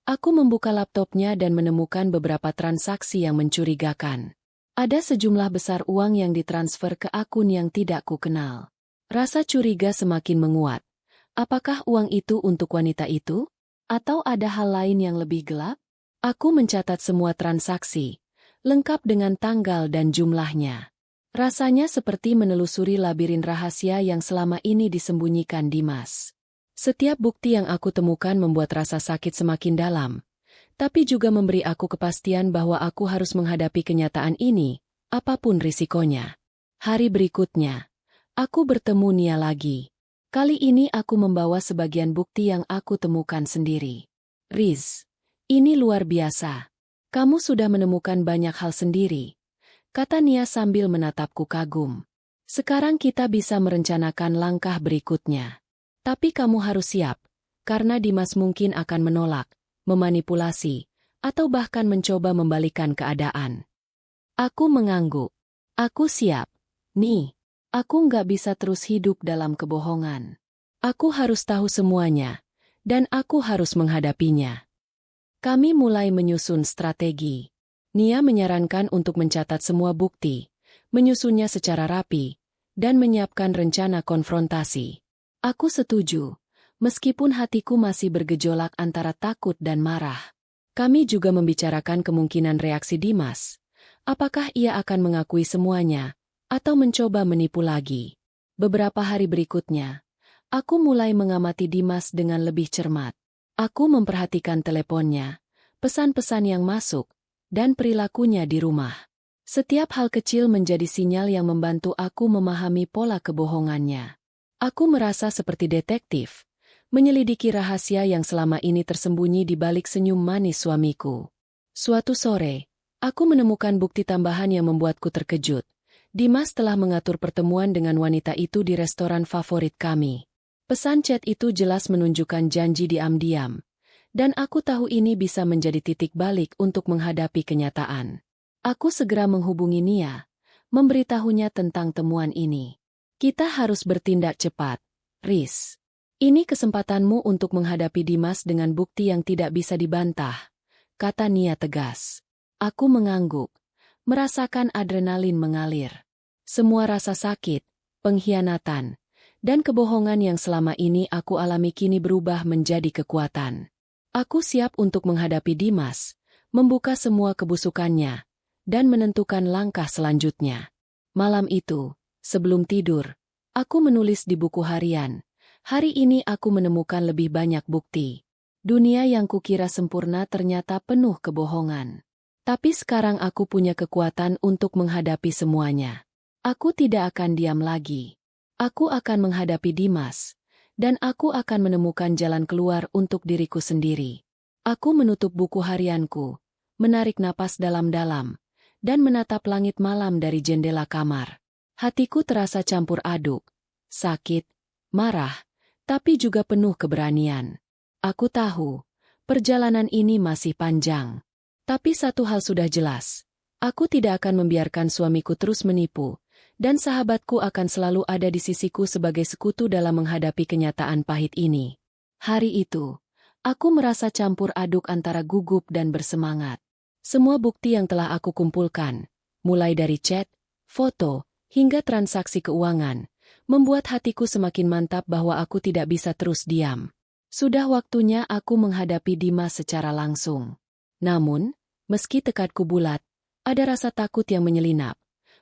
aku membuka laptopnya dan menemukan beberapa transaksi yang mencurigakan. Ada sejumlah besar uang yang ditransfer ke akun yang tidak kukenal. Rasa curiga semakin menguat. Apakah uang itu untuk wanita itu? Atau ada hal lain yang lebih gelap? Aku mencatat semua transaksi, lengkap dengan tanggal dan jumlahnya. Rasanya seperti menelusuri labirin rahasia yang selama ini disembunyikan Dimas. Setiap bukti yang aku temukan membuat rasa sakit semakin dalam, tapi juga memberi aku kepastian bahwa aku harus menghadapi kenyataan ini, apapun risikonya. Hari berikutnya, aku bertemu Nia lagi. Kali ini aku membawa sebagian bukti yang aku temukan sendiri. Riz, ini luar biasa. Kamu sudah menemukan banyak hal sendiri, kata Nia sambil menatapku kagum. Sekarang kita bisa merencanakan langkah berikutnya. Tapi kamu harus siap, karena Dimas mungkin akan menolak, memanipulasi, atau bahkan mencoba membalikan keadaan. Aku mengangguk. Aku siap. Nih, aku nggak bisa terus hidup dalam kebohongan. Aku harus tahu semuanya, dan aku harus menghadapinya. Kami mulai menyusun strategi. Nia menyarankan untuk mencatat semua bukti, menyusunnya secara rapi, dan menyiapkan rencana konfrontasi. Aku setuju, meskipun hatiku masih bergejolak antara takut dan marah. Kami juga membicarakan kemungkinan reaksi Dimas. Apakah ia akan mengakui semuanya, atau mencoba menipu lagi? Beberapa hari berikutnya, aku mulai mengamati Dimas dengan lebih cermat. Aku memperhatikan teleponnya, pesan-pesan yang masuk, dan perilakunya di rumah. Setiap hal kecil menjadi sinyal yang membantu aku memahami pola kebohongannya. Aku merasa seperti detektif, menyelidiki rahasia yang selama ini tersembunyi di balik senyum manis suamiku. Suatu sore, aku menemukan bukti tambahan yang membuatku terkejut. Dimas telah mengatur pertemuan dengan wanita itu di restoran favorit kami. Pesan chat itu jelas menunjukkan janji diam-diam, dan aku tahu ini bisa menjadi titik balik untuk menghadapi kenyataan. Aku segera menghubungi Nia, memberitahunya tentang temuan ini. Kita harus bertindak cepat, Riz. Ini kesempatanmu untuk menghadapi Dimas dengan bukti yang tidak bisa dibantah, kata Nia tegas. Aku mengangguk, merasakan adrenalin mengalir. Semua rasa sakit, pengkhianatan, dan kebohongan yang selama ini aku alami kini berubah menjadi kekuatan. Aku siap untuk menghadapi Dimas, membuka semua kebusukannya, dan menentukan langkah selanjutnya. Malam itu, sebelum tidur, aku menulis di buku harian. Hari ini aku menemukan lebih banyak bukti. Dunia yang kukira sempurna ternyata penuh kebohongan. Tapi sekarang aku punya kekuatan untuk menghadapi semuanya. Aku tidak akan diam lagi. Aku akan menghadapi Dimas, dan aku akan menemukan jalan keluar untuk diriku sendiri. Aku menutup buku harianku, menarik napas dalam-dalam, dan menatap langit malam dari jendela kamar. Hatiku terasa campur aduk, sakit, marah, tapi juga penuh keberanian. Aku tahu, perjalanan ini masih panjang. Tapi satu hal sudah jelas, aku tidak akan membiarkan suamiku terus menipu, dan sahabatku akan selalu ada di sisiku sebagai sekutu dalam menghadapi kenyataan pahit ini. Hari itu, aku merasa campur aduk antara gugup dan bersemangat. Semua bukti yang telah aku kumpulkan, mulai dari chat, foto, hingga transaksi keuangan, membuat hatiku semakin mantap bahwa aku tidak bisa terus diam. Sudah waktunya aku menghadapi Dimas secara langsung. Namun, meski tekadku bulat, ada rasa takut yang menyelinap.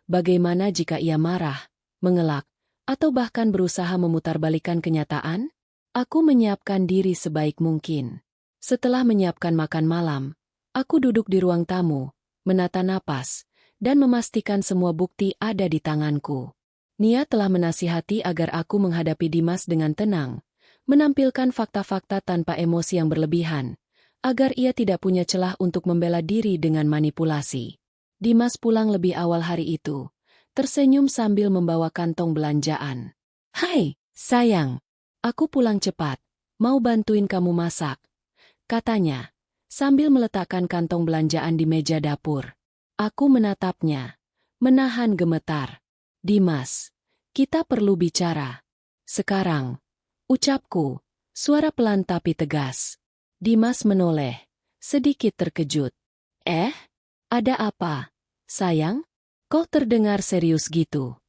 Bagaimana jika ia marah, mengelak, atau bahkan berusaha memutarbalikkan kenyataan? Aku menyiapkan diri sebaik mungkin. Setelah menyiapkan makan malam, aku duduk di ruang tamu, menata napas, dan memastikan semua bukti ada di tanganku. Nia telah menasihati agar aku menghadapi Dimas dengan tenang, menampilkan fakta-fakta tanpa emosi yang berlebihan, agar ia tidak punya celah untuk membela diri dengan manipulasi. Dimas pulang lebih awal hari itu, tersenyum sambil membawa kantong belanjaan. "Hai, sayang, aku pulang cepat, mau bantuin kamu masak," katanya, sambil meletakkan kantong belanjaan di meja dapur. Aku menatapnya, menahan gemetar. "Dimas, kita perlu bicara. Sekarang," ucapku, suara pelan tapi tegas. Dimas menoleh, sedikit terkejut. Ada apa, sayang? Kok terdengar serius gitu?"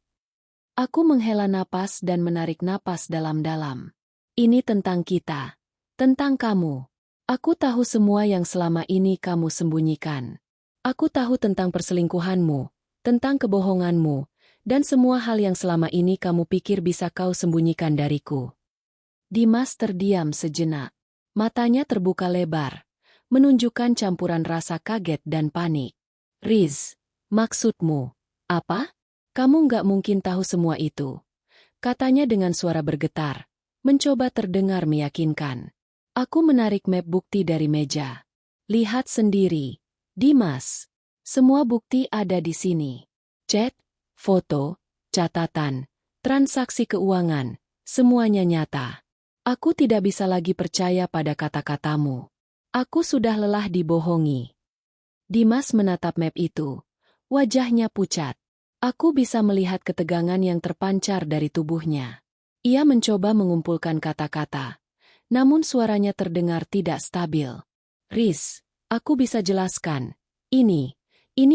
Aku menghela napas dan menarik napas dalam-dalam. "Ini tentang kita, tentang kamu. Aku tahu semua yang selama ini kamu sembunyikan. Aku tahu tentang perselingkuhanmu, tentang kebohonganmu, dan semua hal yang selama ini kamu pikir bisa kau sembunyikan dariku." Dimas terdiam sejenak. Matanya terbuka lebar, menunjukkan campuran rasa kaget dan panik. Riz, maksudmu apa? Kamu nggak mungkin tahu semua itu. Katanya dengan suara bergetar, mencoba terdengar meyakinkan. Aku menarik map bukti dari meja. Lihat sendiri, Dimas. Semua bukti ada di sini. Chat, foto, catatan, transaksi keuangan, semuanya nyata. Aku tidak bisa lagi percaya pada kata-katamu. Aku sudah lelah dibohongi. Dimas menatap map itu. Wajahnya pucat. Aku bisa melihat ketegangan yang terpancar dari tubuhnya. Ia mencoba mengumpulkan kata-kata, namun suaranya terdengar tidak stabil. Riz, aku bisa jelaskan. Ini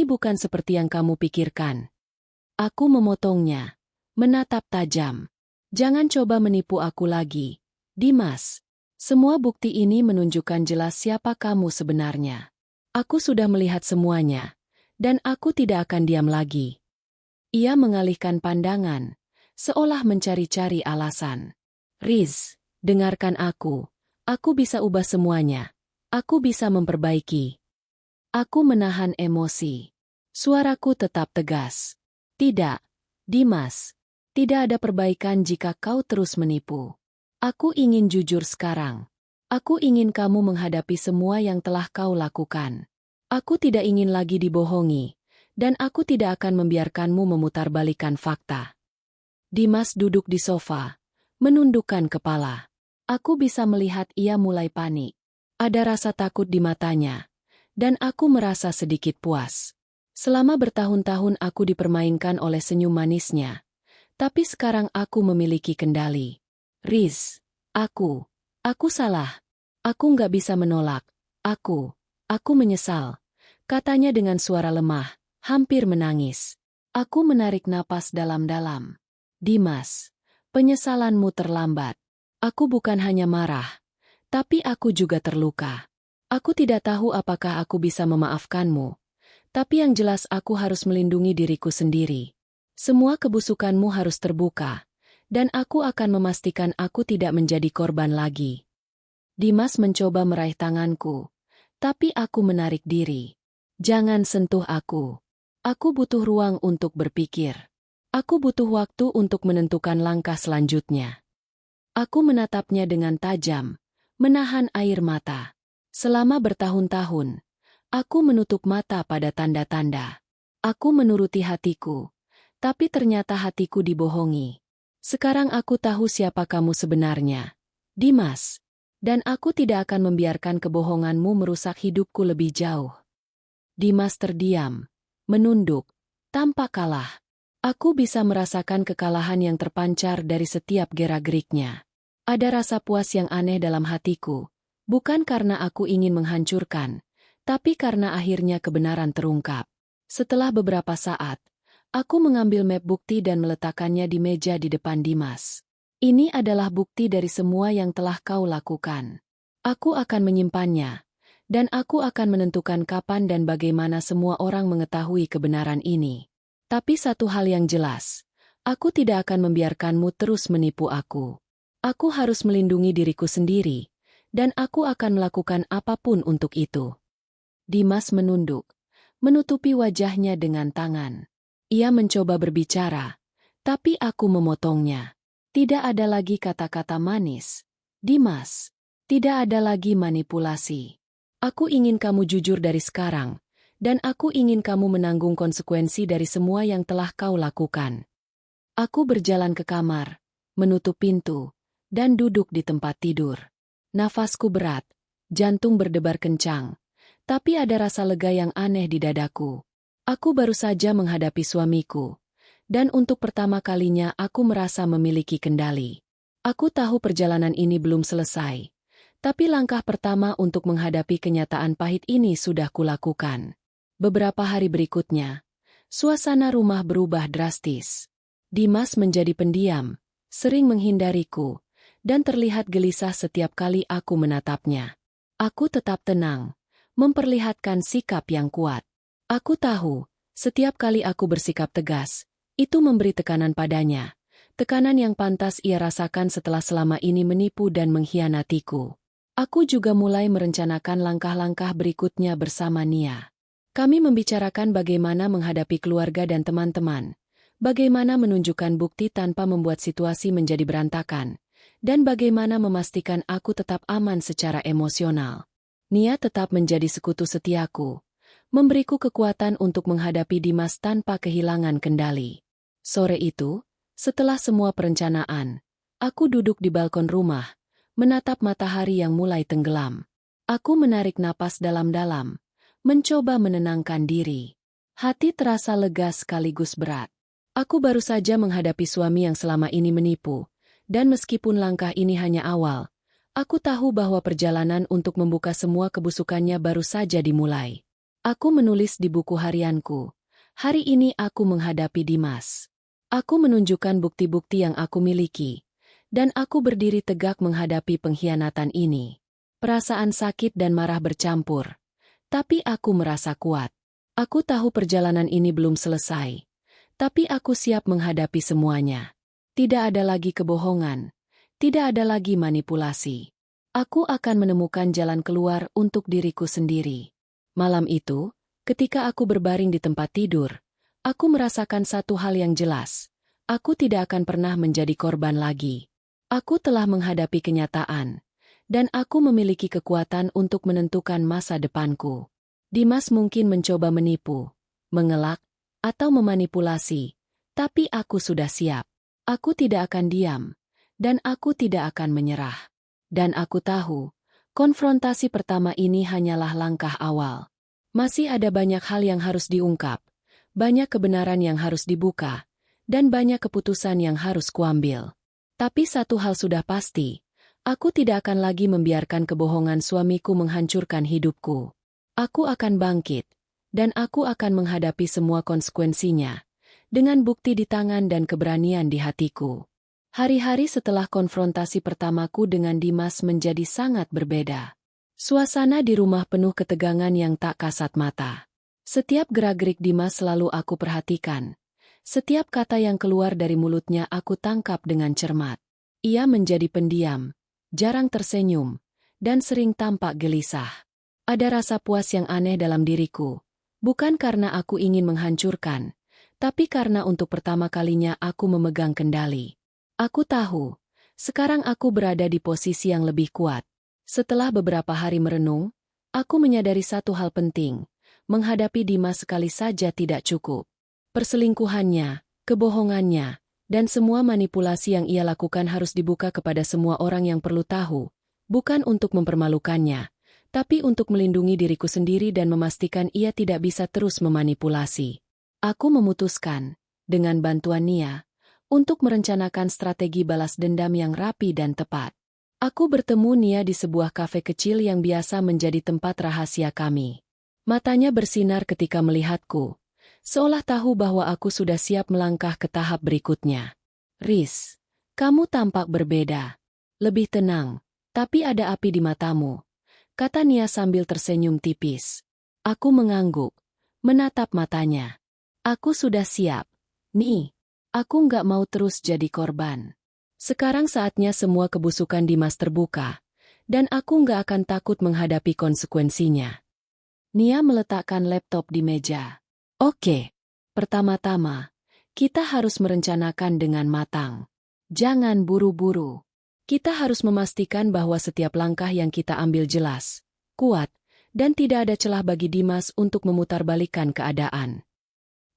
bukan seperti yang kamu pikirkan. Aku memotongnya, menatap tajam. Jangan coba menipu aku lagi, Dimas. Semua bukti ini menunjukkan jelas siapa kamu sebenarnya. Aku sudah melihat semuanya, dan aku tidak akan diam lagi. Ia mengalihkan pandangan, seolah mencari-cari alasan. Riz, dengarkan aku. Aku bisa ubah semuanya. Aku bisa memperbaiki. Aku menahan emosi. Suaraku tetap tegas. Tidak, Dimas. Tidak ada perbaikan jika kau terus menipu. Aku ingin jujur sekarang. Aku ingin kamu menghadapi semua yang telah kau lakukan. Aku tidak ingin lagi dibohongi, dan aku tidak akan membiarkanmu memutarbalikkan fakta. Dimas duduk di sofa, menundukkan kepala. Aku bisa melihat ia mulai panik. Ada rasa takut di matanya, dan aku merasa sedikit puas. Selama bertahun-tahun aku dipermainkan oleh senyum manisnya, tapi sekarang aku memiliki kendali. Riz, aku salah. Aku nggak bisa menolak. Aku menyesal. Katanya dengan suara lemah, hampir menangis. Aku menarik napas dalam-dalam. Dimas, penyesalanmu terlambat. Aku bukan hanya marah, tapi aku juga terluka. Aku tidak tahu apakah aku bisa memaafkanmu, tapi yang jelas aku harus melindungi diriku sendiri. Semua kebusukanmu harus terbuka, dan aku akan memastikan aku tidak menjadi korban lagi. Dimas mencoba meraih tanganku, tapi aku menarik diri. Jangan sentuh aku. Aku butuh ruang untuk berpikir. Aku butuh waktu untuk menentukan langkah selanjutnya. Aku menatapnya dengan tajam, menahan air mata. Selama bertahun-tahun, aku menutup mata pada tanda-tanda. Aku menuruti hatiku, tapi ternyata hatiku dibohongi. Sekarang aku tahu siapa kamu sebenarnya, Dimas. Dan aku tidak akan membiarkan kebohonganmu merusak hidupku lebih jauh. Dimas terdiam, menunduk, tampak kalah. Aku bisa merasakan kekalahan yang terpancar dari setiap gerak-geriknya. Ada rasa puas yang aneh dalam hatiku, bukan karena aku ingin menghancurkan, tapi karena akhirnya kebenaran terungkap. Setelah beberapa saat, aku mengambil map bukti dan meletakkannya di meja di depan Dimas. Ini adalah bukti dari semua yang telah kau lakukan. Aku akan menyimpannya, dan aku akan menentukan kapan dan bagaimana semua orang mengetahui kebenaran ini. Tapi satu hal yang jelas, aku tidak akan membiarkanmu terus menipu aku. Aku harus melindungi diriku sendiri, dan aku akan melakukan apapun untuk itu. Dimas menunduk, menutupi wajahnya dengan tangan. Ia mencoba berbicara, tapi aku memotongnya. Tidak ada lagi kata-kata manis. Dimas, tidak ada lagi manipulasi. Aku ingin kamu jujur dari sekarang, dan aku ingin kamu menanggung konsekuensi dari semua yang telah kau lakukan. Aku berjalan ke kamar, menutup pintu, dan duduk di tempat tidur. Nafasku berat, jantung berdebar kencang, tapi ada rasa lega yang aneh di dadaku. Aku baru saja menghadapi suamiku, dan untuk pertama kalinya aku merasa memiliki kendali. Aku tahu perjalanan ini belum selesai, tapi langkah pertama untuk menghadapi kenyataan pahit ini sudah kulakukan. Beberapa hari berikutnya, suasana rumah berubah drastis. Dimas menjadi pendiam, sering menghindariku, dan terlihat gelisah setiap kali aku menatapnya. Aku tetap tenang, memperlihatkan sikap yang kuat. Aku tahu, setiap kali aku bersikap tegas, itu memberi tekanan padanya, Tekanan yang pantas ia rasakan setelah selama ini menipu dan mengkhianatiku. Aku juga mulai merencanakan langkah-langkah berikutnya bersama Nia. Kami membicarakan bagaimana menghadapi keluarga dan teman-teman, bagaimana menunjukkan bukti tanpa membuat situasi menjadi berantakan, dan bagaimana memastikan aku tetap aman secara emosional. Nia tetap menjadi sekutu setiaku, memberiku kekuatan untuk menghadapi Dimas tanpa kehilangan kendali. Sore itu, setelah semua perencanaan, aku duduk di balkon rumah, menatap matahari yang mulai tenggelam. Aku menarik napas dalam-dalam, mencoba menenangkan diri. Hati terasa lega sekaligus berat. Aku baru saja menghadapi suami yang selama ini menipu, dan meskipun langkah ini hanya awal, aku tahu bahwa perjalanan untuk membuka semua kebusukannya baru saja dimulai. Aku menulis di buku harianku, hari ini aku menghadapi Dimas. Aku menunjukkan bukti-bukti yang aku miliki, dan aku berdiri tegak menghadapi pengkhianatan ini. Perasaan sakit dan marah bercampur, tapi aku merasa kuat. Aku tahu perjalanan ini belum selesai, tapi aku siap menghadapi semuanya. Tidak ada lagi kebohongan, tidak ada lagi manipulasi. Aku akan menemukan jalan keluar untuk diriku sendiri. Malam itu, ketika aku berbaring di tempat tidur, aku merasakan satu hal yang jelas. Aku tidak akan pernah menjadi korban lagi. Aku telah menghadapi kenyataan, dan aku memiliki kekuatan untuk menentukan masa depanku. Dimas mungkin mencoba menipu, mengelak, atau memanipulasi, tapi aku sudah siap. Aku tidak akan diam, dan aku tidak akan menyerah. Dan aku tahu, konfrontasi pertama ini hanyalah langkah awal. Masih ada banyak hal yang harus diungkap, banyak kebenaran yang harus dibuka, dan banyak keputusan yang harus kuambil. Tapi satu hal sudah pasti, aku tidak akan lagi membiarkan kebohongan suamiku menghancurkan hidupku. Aku akan bangkit, dan aku akan menghadapi semua konsekuensinya, dengan bukti di tangan dan keberanian di hatiku. Hari-hari setelah konfrontasi pertamaku dengan Dimas menjadi sangat berbeda. Suasana di rumah penuh ketegangan yang tak kasat mata. Setiap gerak-gerik Dimas selalu aku perhatikan. Setiap kata yang keluar dari mulutnya aku tangkap dengan cermat. Ia menjadi pendiam, jarang tersenyum, dan sering tampak gelisah. Ada rasa puas yang aneh dalam diriku, bukan karena aku ingin menghancurkan, tapi karena untuk pertama kalinya aku memegang kendali. Aku tahu, sekarang aku berada di posisi yang lebih kuat. Setelah beberapa hari merenung, aku menyadari satu hal penting, menghadapi Dimas sekali saja tidak cukup. Perselingkuhannya, kebohongannya, dan semua manipulasi yang ia lakukan harus dibuka kepada semua orang yang perlu tahu, bukan untuk mempermalukannya, tapi untuk melindungi diriku sendiri dan memastikan ia tidak bisa terus memanipulasi. Aku memutuskan, dengan bantuan Nia, untuk merencanakan strategi balas dendam yang rapi dan tepat. Aku bertemu Nia di sebuah kafe kecil yang biasa menjadi tempat rahasia kami. Matanya bersinar ketika melihatku, seolah tahu bahwa aku sudah siap melangkah ke tahap berikutnya. Riz, kamu tampak berbeda. Lebih tenang, tapi ada api di matamu, kata Nia sambil tersenyum tipis. Aku mengangguk, menatap matanya. Aku sudah siap. Nih, aku nggak mau terus jadi korban. Sekarang saatnya semua kebusukan Dimas terbuka, dan aku nggak akan takut menghadapi konsekuensinya. Nia meletakkan laptop di meja. Oke, pertama-tama, kita harus merencanakan dengan matang. Jangan buru-buru. Kita harus memastikan bahwa setiap langkah yang kita ambil jelas, kuat, dan tidak ada celah bagi Dimas untuk memutarbalikkan keadaan.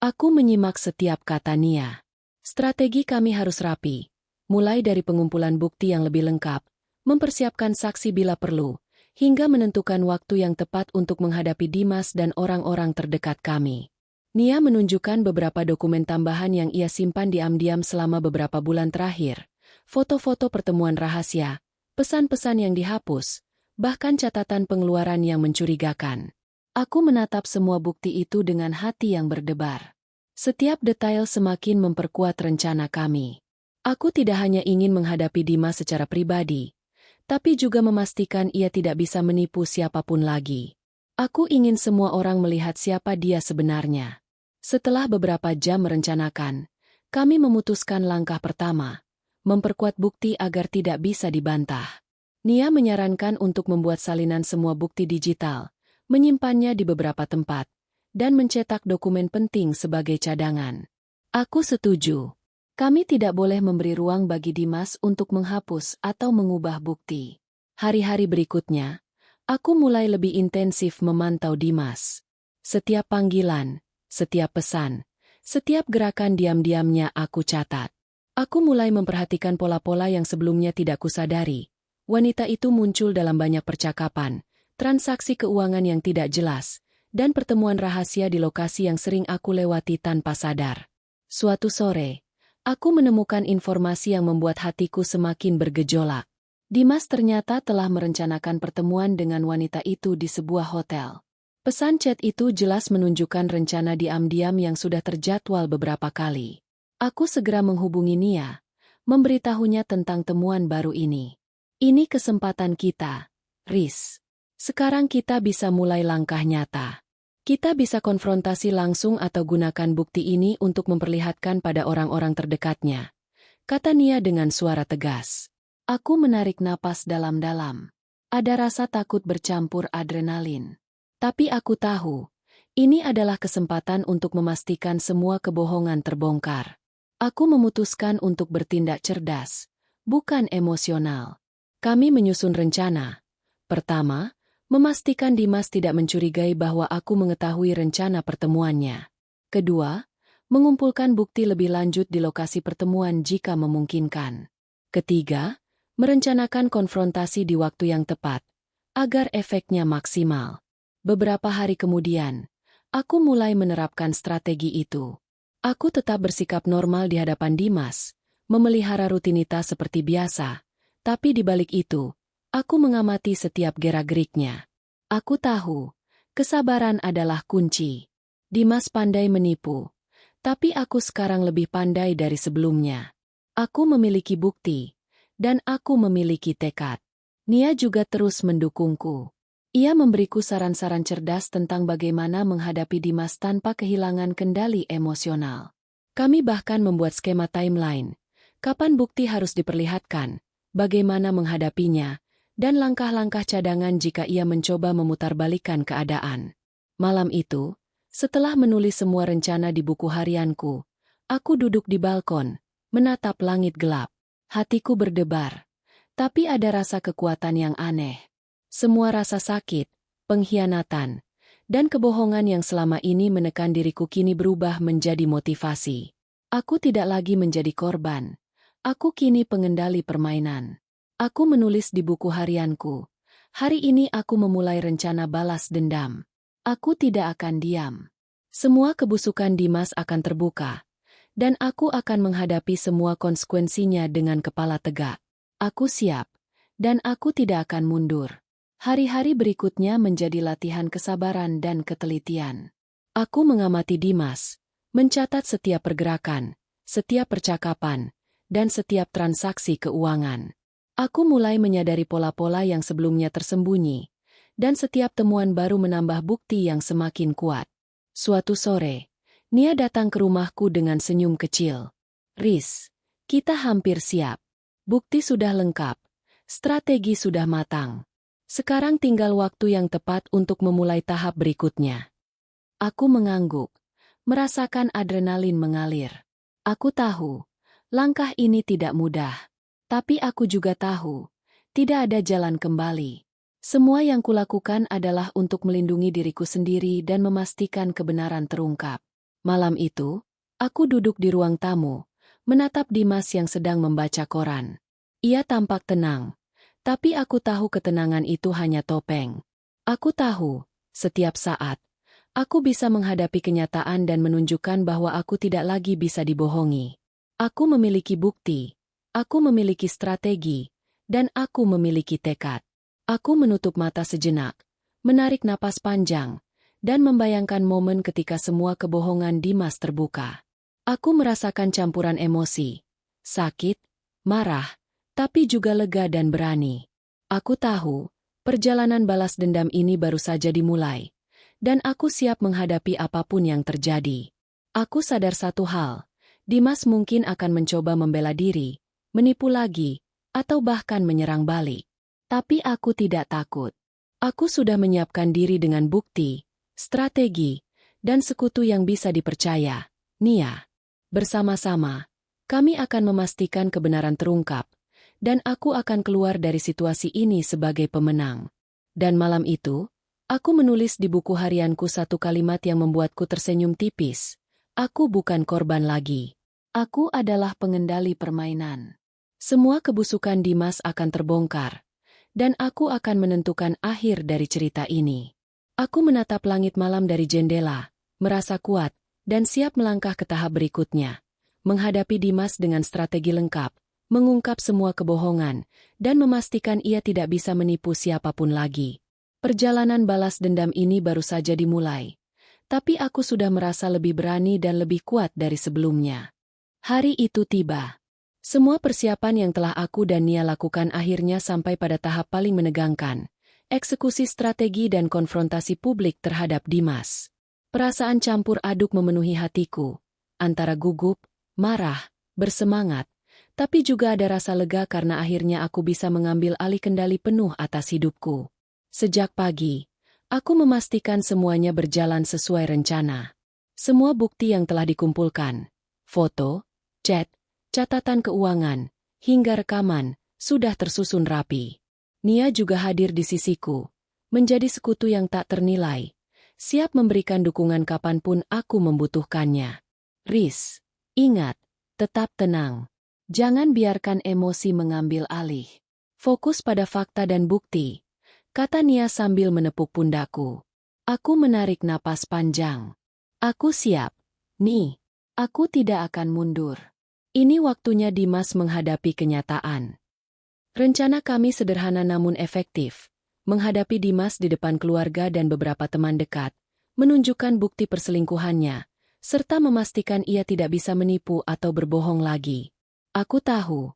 Aku menyimak setiap kata Nia. Strategi kami harus rapi, mulai dari pengumpulan bukti yang lebih lengkap, mempersiapkan saksi bila perlu, hingga menentukan waktu yang tepat untuk menghadapi Dimas dan orang-orang terdekat kami. Nia menunjukkan beberapa dokumen tambahan yang ia simpan diam-diam selama beberapa bulan terakhir. Foto-foto pertemuan rahasia, pesan-pesan yang dihapus, bahkan catatan pengeluaran yang mencurigakan. Aku menatap semua bukti itu dengan hati yang berdebar. Setiap detail semakin memperkuat rencana kami. Aku tidak hanya ingin menghadapi Dimas secara pribadi, tapi juga memastikan ia tidak bisa menipu siapapun lagi. Aku ingin semua orang melihat siapa dia sebenarnya. Setelah beberapa jam merencanakan, Kami memutuskan langkah pertama, memperkuat bukti agar tidak bisa dibantah. Nia menyarankan untuk membuat salinan semua bukti digital, menyimpannya di beberapa tempat, dan mencetak dokumen penting sebagai cadangan. Aku setuju. Kami tidak boleh memberi ruang bagi Dimas untuk menghapus atau mengubah bukti. Hari-hari berikutnya, aku mulai lebih intensif memantau Dimas. Setiap panggilan, setiap pesan, setiap gerakan diam-diamnya aku catat. Aku mulai memperhatikan pola-pola yang sebelumnya tidak kusadari. Wanita itu muncul dalam banyak percakapan, transaksi keuangan yang tidak jelas, dan pertemuan rahasia di lokasi yang sering aku lewati tanpa sadar. Suatu sore, aku menemukan informasi yang membuat hatiku semakin bergejolak. Dimas ternyata telah merencanakan pertemuan dengan wanita itu di sebuah hotel. Pesan chat itu jelas menunjukkan rencana diam-diam yang sudah terjadwal beberapa kali. Aku segera menghubungi Nia, memberitahunya tentang temuan baru ini. Ini kesempatan kita, Riz. Sekarang kita bisa mulai langkah nyata. Kita bisa konfrontasi langsung atau gunakan bukti ini untuk memperlihatkan pada orang-orang terdekatnya, kata Nia dengan suara tegas. Aku menarik napas dalam-dalam. Ada rasa takut bercampur adrenalin. Tapi aku tahu, ini adalah kesempatan untuk memastikan semua kebohongan terbongkar. Aku memutuskan untuk bertindak cerdas, bukan emosional. Kami menyusun rencana. Pertama, memastikan Dimas tidak mencurigai bahwa aku mengetahui rencana pertemuannya. Kedua, mengumpulkan bukti lebih lanjut di lokasi pertemuan jika memungkinkan. Ketiga, merencanakan konfrontasi di waktu yang tepat, agar efeknya maksimal. Beberapa hari kemudian, aku mulai menerapkan strategi itu. Aku tetap bersikap normal di hadapan Dimas, memelihara rutinitas seperti biasa, tapi di balik itu, aku mengamati setiap gerak-geriknya. Aku tahu, kesabaran adalah kunci. Dimas pandai menipu, tapi aku sekarang lebih pandai dari sebelumnya. Aku memiliki bukti, dan aku memiliki tekad. Nia juga terus mendukungku. Ia memberiku saran-saran cerdas tentang bagaimana menghadapi Dimas tanpa kehilangan kendali emosional. Kami bahkan membuat skema timeline, kapan bukti harus diperlihatkan, bagaimana menghadapinya, dan langkah-langkah cadangan jika ia mencoba memutarbalikkan keadaan. Malam itu, setelah menulis semua rencana di buku harianku, aku duduk di balkon, menatap langit gelap. Hatiku berdebar, tapi ada rasa kekuatan yang aneh. Semua rasa sakit, pengkhianatan, dan kebohongan yang selama ini menekan diriku kini berubah menjadi motivasi. Aku tidak lagi menjadi korban. Aku kini pengendali permainan. Aku menulis di buku harianku. Hari ini aku memulai rencana balas dendam. Aku tidak akan diam. Semua kebusukan Dimas akan terbuka, dan aku akan menghadapi semua konsekuensinya dengan kepala tegak. Aku siap, dan aku tidak akan mundur. Hari-hari berikutnya menjadi latihan kesabaran dan ketelitian. Aku mengamati Dimas, mencatat setiap pergerakan, setiap percakapan, dan setiap transaksi keuangan. Aku mulai menyadari pola-pola yang sebelumnya tersembunyi, dan setiap temuan baru menambah bukti yang semakin kuat. Suatu sore, Nia datang ke rumahku dengan senyum kecil. Riz, kita hampir siap. Bukti sudah lengkap, strategi sudah matang. Sekarang tinggal waktu yang tepat untuk memulai tahap berikutnya. Aku mengangguk, merasakan adrenalin mengalir. Aku tahu, langkah ini tidak mudah. Tapi aku juga tahu, tidak ada jalan kembali. Semua yang kulakukan adalah untuk melindungi diriku sendiri dan memastikan kebenaran terungkap. Malam itu, aku duduk di ruang tamu, menatap Dimas yang sedang membaca koran. Ia tampak tenang. Tapi aku tahu ketenangan itu hanya topeng. Aku tahu, setiap saat, aku bisa menghadapi kenyataan dan menunjukkan bahwa aku tidak lagi bisa dibohongi. Aku memiliki bukti, aku memiliki strategi, dan aku memiliki tekad. Aku menutup mata sejenak, menarik napas panjang, dan membayangkan momen ketika semua kebohongan Dimas terbuka. Aku merasakan campuran emosi, sakit, marah, tapi juga lega dan berani. Aku tahu, perjalanan balas dendam ini baru saja dimulai, dan aku siap menghadapi apapun yang terjadi. Aku sadar satu hal, Dimas mungkin akan mencoba membela diri, menipu lagi, atau bahkan menyerang balik. Tapi aku tidak takut. Aku sudah menyiapkan diri dengan bukti, strategi, dan sekutu yang bisa dipercaya, Nia. Bersama-sama, kami akan memastikan kebenaran terungkap, dan aku akan keluar dari situasi ini sebagai pemenang. Dan malam itu, aku menulis di buku harianku satu kalimat yang membuatku tersenyum tipis. Aku bukan korban lagi. Aku adalah pengendali permainan. Semua kebusukan Dimas akan terbongkar, dan aku akan menentukan akhir dari cerita ini. Aku menatap langit malam dari jendela, merasa kuat, dan siap melangkah ke tahap berikutnya. Menghadapi Dimas dengan strategi lengkap, mengungkap semua kebohongan, dan memastikan ia tidak bisa menipu siapapun lagi. Perjalanan balas dendam ini baru saja dimulai. Tapi aku sudah merasa lebih berani dan lebih kuat dari sebelumnya. Hari itu tiba. Semua persiapan yang telah aku dan Nia lakukan akhirnya sampai pada tahap paling menegangkan, eksekusi strategi dan konfrontasi publik terhadap Dimas. Perasaan campur aduk memenuhi hatiku, antara gugup, marah, bersemangat, tapi juga ada rasa lega karena akhirnya aku bisa mengambil alih kendali penuh atas hidupku. Sejak pagi, aku memastikan semuanya berjalan sesuai rencana. Semua bukti yang telah dikumpulkan, foto, chat, catatan keuangan, hingga rekaman, sudah tersusun rapi. Nia juga hadir di sisiku, menjadi sekutu yang tak ternilai, siap memberikan dukungan kapanpun aku membutuhkannya. Riz, ingat, tetap tenang. Jangan biarkan emosi mengambil alih. Fokus pada fakta dan bukti, kata Nia sambil menepuk pundakku. Aku menarik napas panjang. Aku siap. Nih, aku tidak akan mundur. Ini waktunya Dimas menghadapi kenyataan. Rencana kami sederhana namun efektif. Menghadapi Dimas di depan keluarga dan beberapa teman dekat, menunjukkan bukti perselingkuhannya, serta memastikan ia tidak bisa menipu atau berbohong lagi. Aku tahu,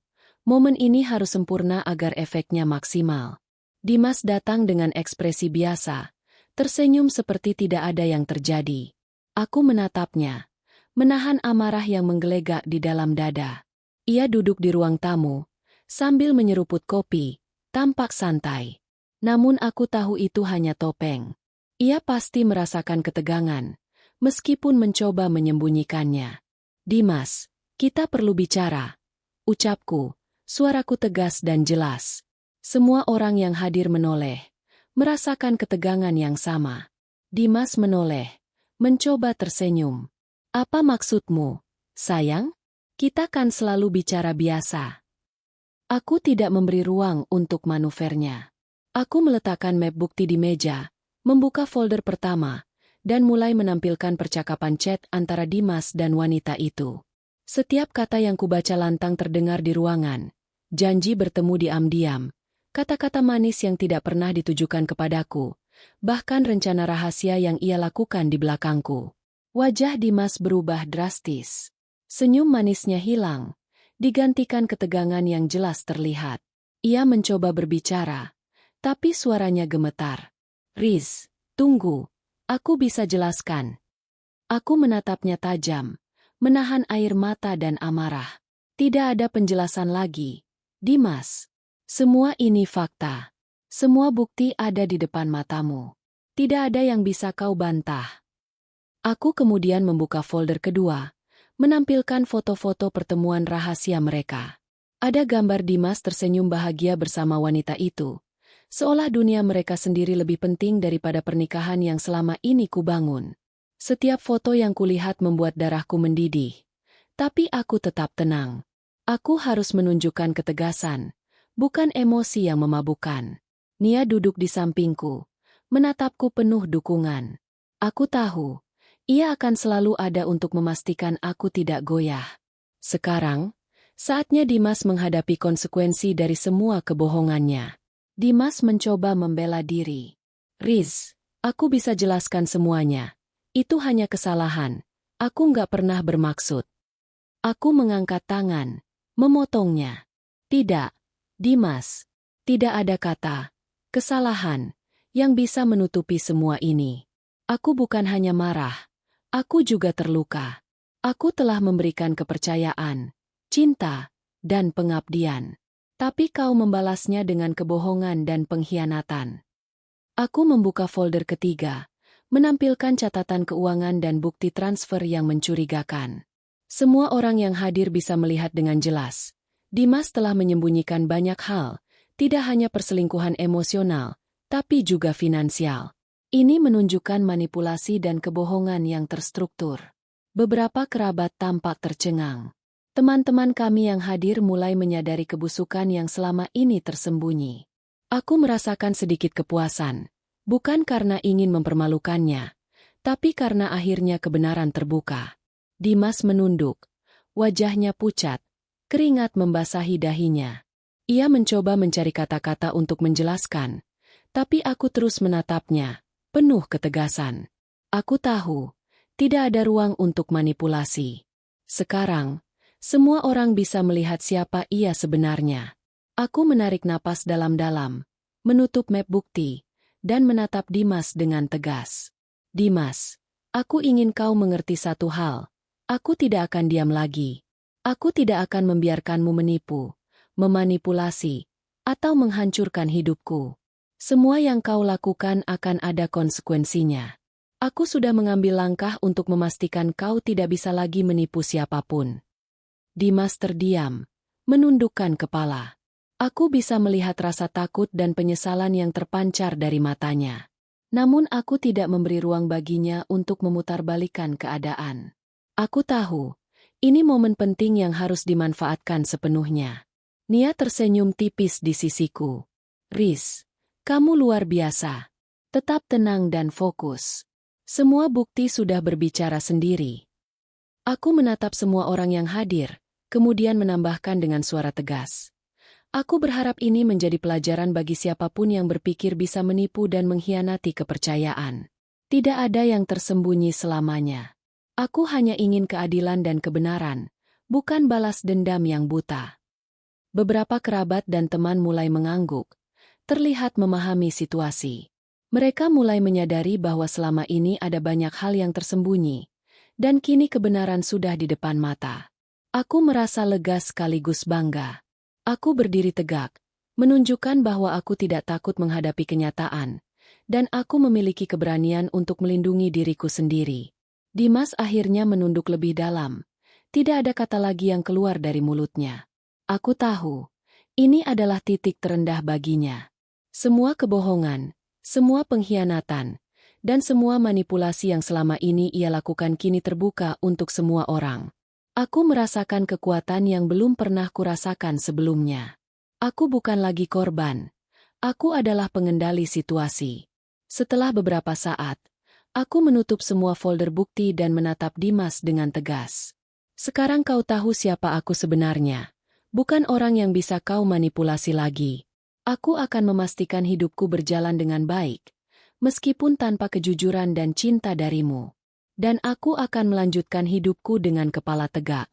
momen ini harus sempurna agar efeknya maksimal. Dimas datang dengan ekspresi biasa, tersenyum seperti tidak ada yang terjadi. Aku menatapnya, menahan amarah yang menggelegak di dalam dada. Ia duduk di ruang tamu, sambil menyeruput kopi, tampak santai. Namun aku tahu itu hanya topeng. Ia pasti merasakan ketegangan, meskipun mencoba menyembunyikannya. Dimas, kita perlu bicara. Ucapku, suaraku tegas dan jelas. Semua orang yang hadir menoleh, merasakan ketegangan yang sama. Dimas menoleh, mencoba tersenyum. Apa maksudmu, sayang? Kita kan selalu bicara biasa. Aku tidak memberi ruang untuk manuvernya. Aku meletakkan map bukti di meja, membuka folder pertama, dan mulai menampilkan percakapan chat antara Dimas dan wanita itu. Setiap kata yang kubaca lantang terdengar di ruangan. Janji bertemu diam-diam, kata-kata manis yang tidak pernah ditujukan kepadaku, bahkan rencana rahasia yang ia lakukan di belakangku. Wajah Dimas berubah drastis. Senyum manisnya hilang, digantikan ketegangan yang jelas terlihat. Ia mencoba berbicara, tapi suaranya gemetar. Riz, tunggu, aku bisa jelaskan. Aku menatapnya tajam, menahan air mata dan amarah. Tidak ada penjelasan lagi. Dimas, semua ini fakta. Semua bukti ada di depan matamu. Tidak ada yang bisa kau bantah. Aku kemudian membuka folder kedua, menampilkan foto-foto pertemuan rahasia mereka. Ada gambar Dimas tersenyum bahagia bersama wanita itu, seolah dunia mereka sendiri lebih penting daripada pernikahan yang selama ini kubangun. Setiap foto yang kulihat membuat darahku mendidih. Tapi aku tetap tenang. Aku harus menunjukkan ketegasan, bukan emosi yang memabukkan. Nia duduk di sampingku, menatapku penuh dukungan. Aku tahu, ia akan selalu ada untuk memastikan aku tidak goyah. Sekarang, saatnya Dimas menghadapi konsekuensi dari semua kebohongannya. Dimas mencoba membela diri. Riz, aku bisa jelaskan semuanya. Itu hanya kesalahan. Aku nggak pernah bermaksud. Aku mengangkat tangan, memotongnya. Tidak, Dimas. Tidak ada kata kesalahan yang bisa menutupi semua ini. Aku bukan hanya marah. Aku juga terluka. Aku telah memberikan kepercayaan, cinta, dan pengabdian. Tapi kau membalasnya dengan kebohongan dan pengkhianatan. Aku membuka folder ketiga, menampilkan catatan keuangan dan bukti transfer yang mencurigakan. Semua orang yang hadir bisa melihat dengan jelas. Dimas telah menyembunyikan banyak hal, tidak hanya perselingkuhan emosional, tapi juga finansial. Ini menunjukkan manipulasi dan kebohongan yang terstruktur. Beberapa kerabat tampak tercengang. Teman-teman kami yang hadir mulai menyadari kebusukan yang selama ini tersembunyi. Aku merasakan sedikit kepuasan, bukan karena ingin mempermalukannya, tapi karena akhirnya kebenaran terbuka. Dimas menunduk, wajahnya pucat, keringat membasahi dahinya. Ia mencoba mencari kata-kata untuk menjelaskan, tapi aku terus menatapnya, penuh ketegasan. Aku tahu, tidak ada ruang untuk manipulasi. Sekarang, semua orang bisa melihat siapa ia sebenarnya. Aku menarik napas dalam-dalam, menutup map bukti, dan menatap Dimas dengan tegas. Dimas, aku ingin kau mengerti satu hal. Aku tidak akan diam lagi. Aku tidak akan membiarkanmu menipu, memanipulasi, atau menghancurkan hidupku. Semua yang kau lakukan akan ada konsekuensinya. Aku sudah mengambil langkah untuk memastikan kau tidak bisa lagi menipu siapapun. Dimas terdiam, menundukkan kepala. Aku bisa melihat rasa takut dan penyesalan yang terpancar dari matanya. Namun aku tidak memberi ruang baginya untuk memutarbalikkan keadaan. Aku tahu, ini momen penting yang harus dimanfaatkan sepenuhnya. Nia tersenyum tipis di sisiku. Riz, kamu luar biasa. Tetap tenang dan fokus. Semua bukti sudah berbicara sendiri. Aku menatap semua orang yang hadir, kemudian menambahkan dengan suara tegas. Aku berharap ini menjadi pelajaran bagi siapapun yang berpikir bisa menipu dan mengkhianati kepercayaan. Tidak ada yang tersembunyi selamanya. Aku hanya ingin keadilan dan kebenaran, bukan balas dendam yang buta. Beberapa kerabat dan teman mulai mengangguk, terlihat memahami situasi. Mereka mulai menyadari bahwa selama ini ada banyak hal yang tersembunyi, dan kini kebenaran sudah di depan mata. Aku merasa lega sekaligus bangga. Aku berdiri tegak, menunjukkan bahwa aku tidak takut menghadapi kenyataan, dan aku memiliki keberanian untuk melindungi diriku sendiri. Dimas akhirnya menunduk lebih dalam. Tidak ada kata lagi yang keluar dari mulutnya. Aku tahu, ini adalah titik terendah baginya. Semua kebohongan, semua pengkhianatan, dan semua manipulasi yang selama ini ia lakukan kini terbuka untuk semua orang. Aku merasakan kekuatan yang belum pernah kurasakan sebelumnya. Aku bukan lagi korban. Aku adalah pengendali situasi. Setelah beberapa saat, aku menutup semua folder bukti dan menatap Dimas dengan tegas. Sekarang kau tahu siapa aku sebenarnya. Bukan orang yang bisa kau manipulasi lagi. Aku akan memastikan hidupku berjalan dengan baik, meskipun tanpa kejujuran dan cinta darimu. Dan aku akan melanjutkan hidupku dengan kepala tegak.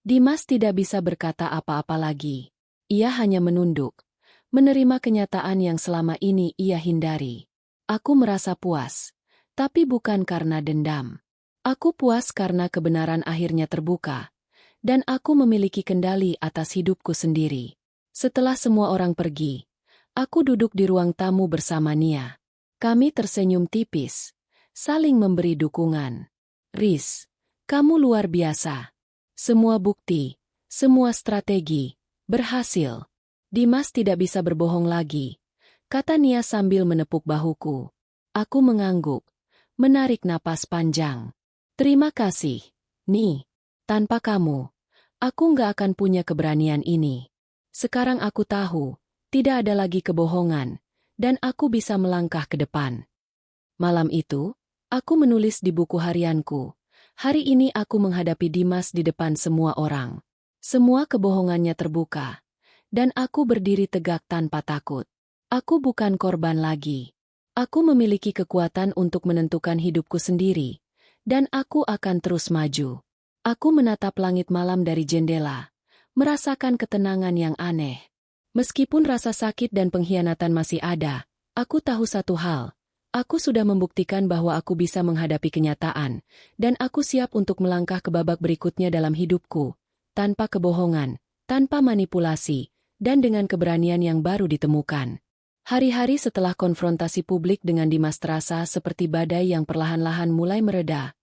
Dimas tidak bisa berkata apa-apa lagi. Ia hanya menunduk, menerima kenyataan yang selama ini ia hindari. Aku merasa puas, tapi bukan karena dendam. Aku puas karena kebenaran akhirnya terbuka, dan aku memiliki kendali atas hidupku sendiri. Setelah semua orang pergi, aku duduk di ruang tamu bersama Nia. Kami tersenyum tipis, saling memberi dukungan. Riz, kamu luar biasa. Semua bukti, semua strategi, berhasil. Dimas tidak bisa berbohong lagi, kata Nia sambil menepuk bahuku. Aku mengangguk, menarik napas panjang. Terima kasih, Ni. Tanpa kamu, aku nggak akan punya keberanian ini. Sekarang aku tahu, tidak ada lagi kebohongan, dan aku bisa melangkah ke depan. Malam itu, aku menulis di buku harianku. Hari ini aku menghadapi Dimas di depan semua orang. Semua kebohongannya terbuka, dan aku berdiri tegak tanpa takut. Aku bukan korban lagi. Aku memiliki kekuatan untuk menentukan hidupku sendiri, dan aku akan terus maju. Aku menatap langit malam dari jendela, merasakan ketenangan yang aneh. Meskipun rasa sakit dan pengkhianatan masih ada, aku tahu satu hal, Aku sudah membuktikan bahwa aku bisa menghadapi kenyataan, dan aku siap untuk melangkah ke babak berikutnya dalam hidupku, tanpa kebohongan, tanpa manipulasi, dan dengan keberanian yang baru ditemukan. Hari-hari setelah konfrontasi publik dengan Dimas terasa seperti badai yang perlahan-lahan mulai mereda,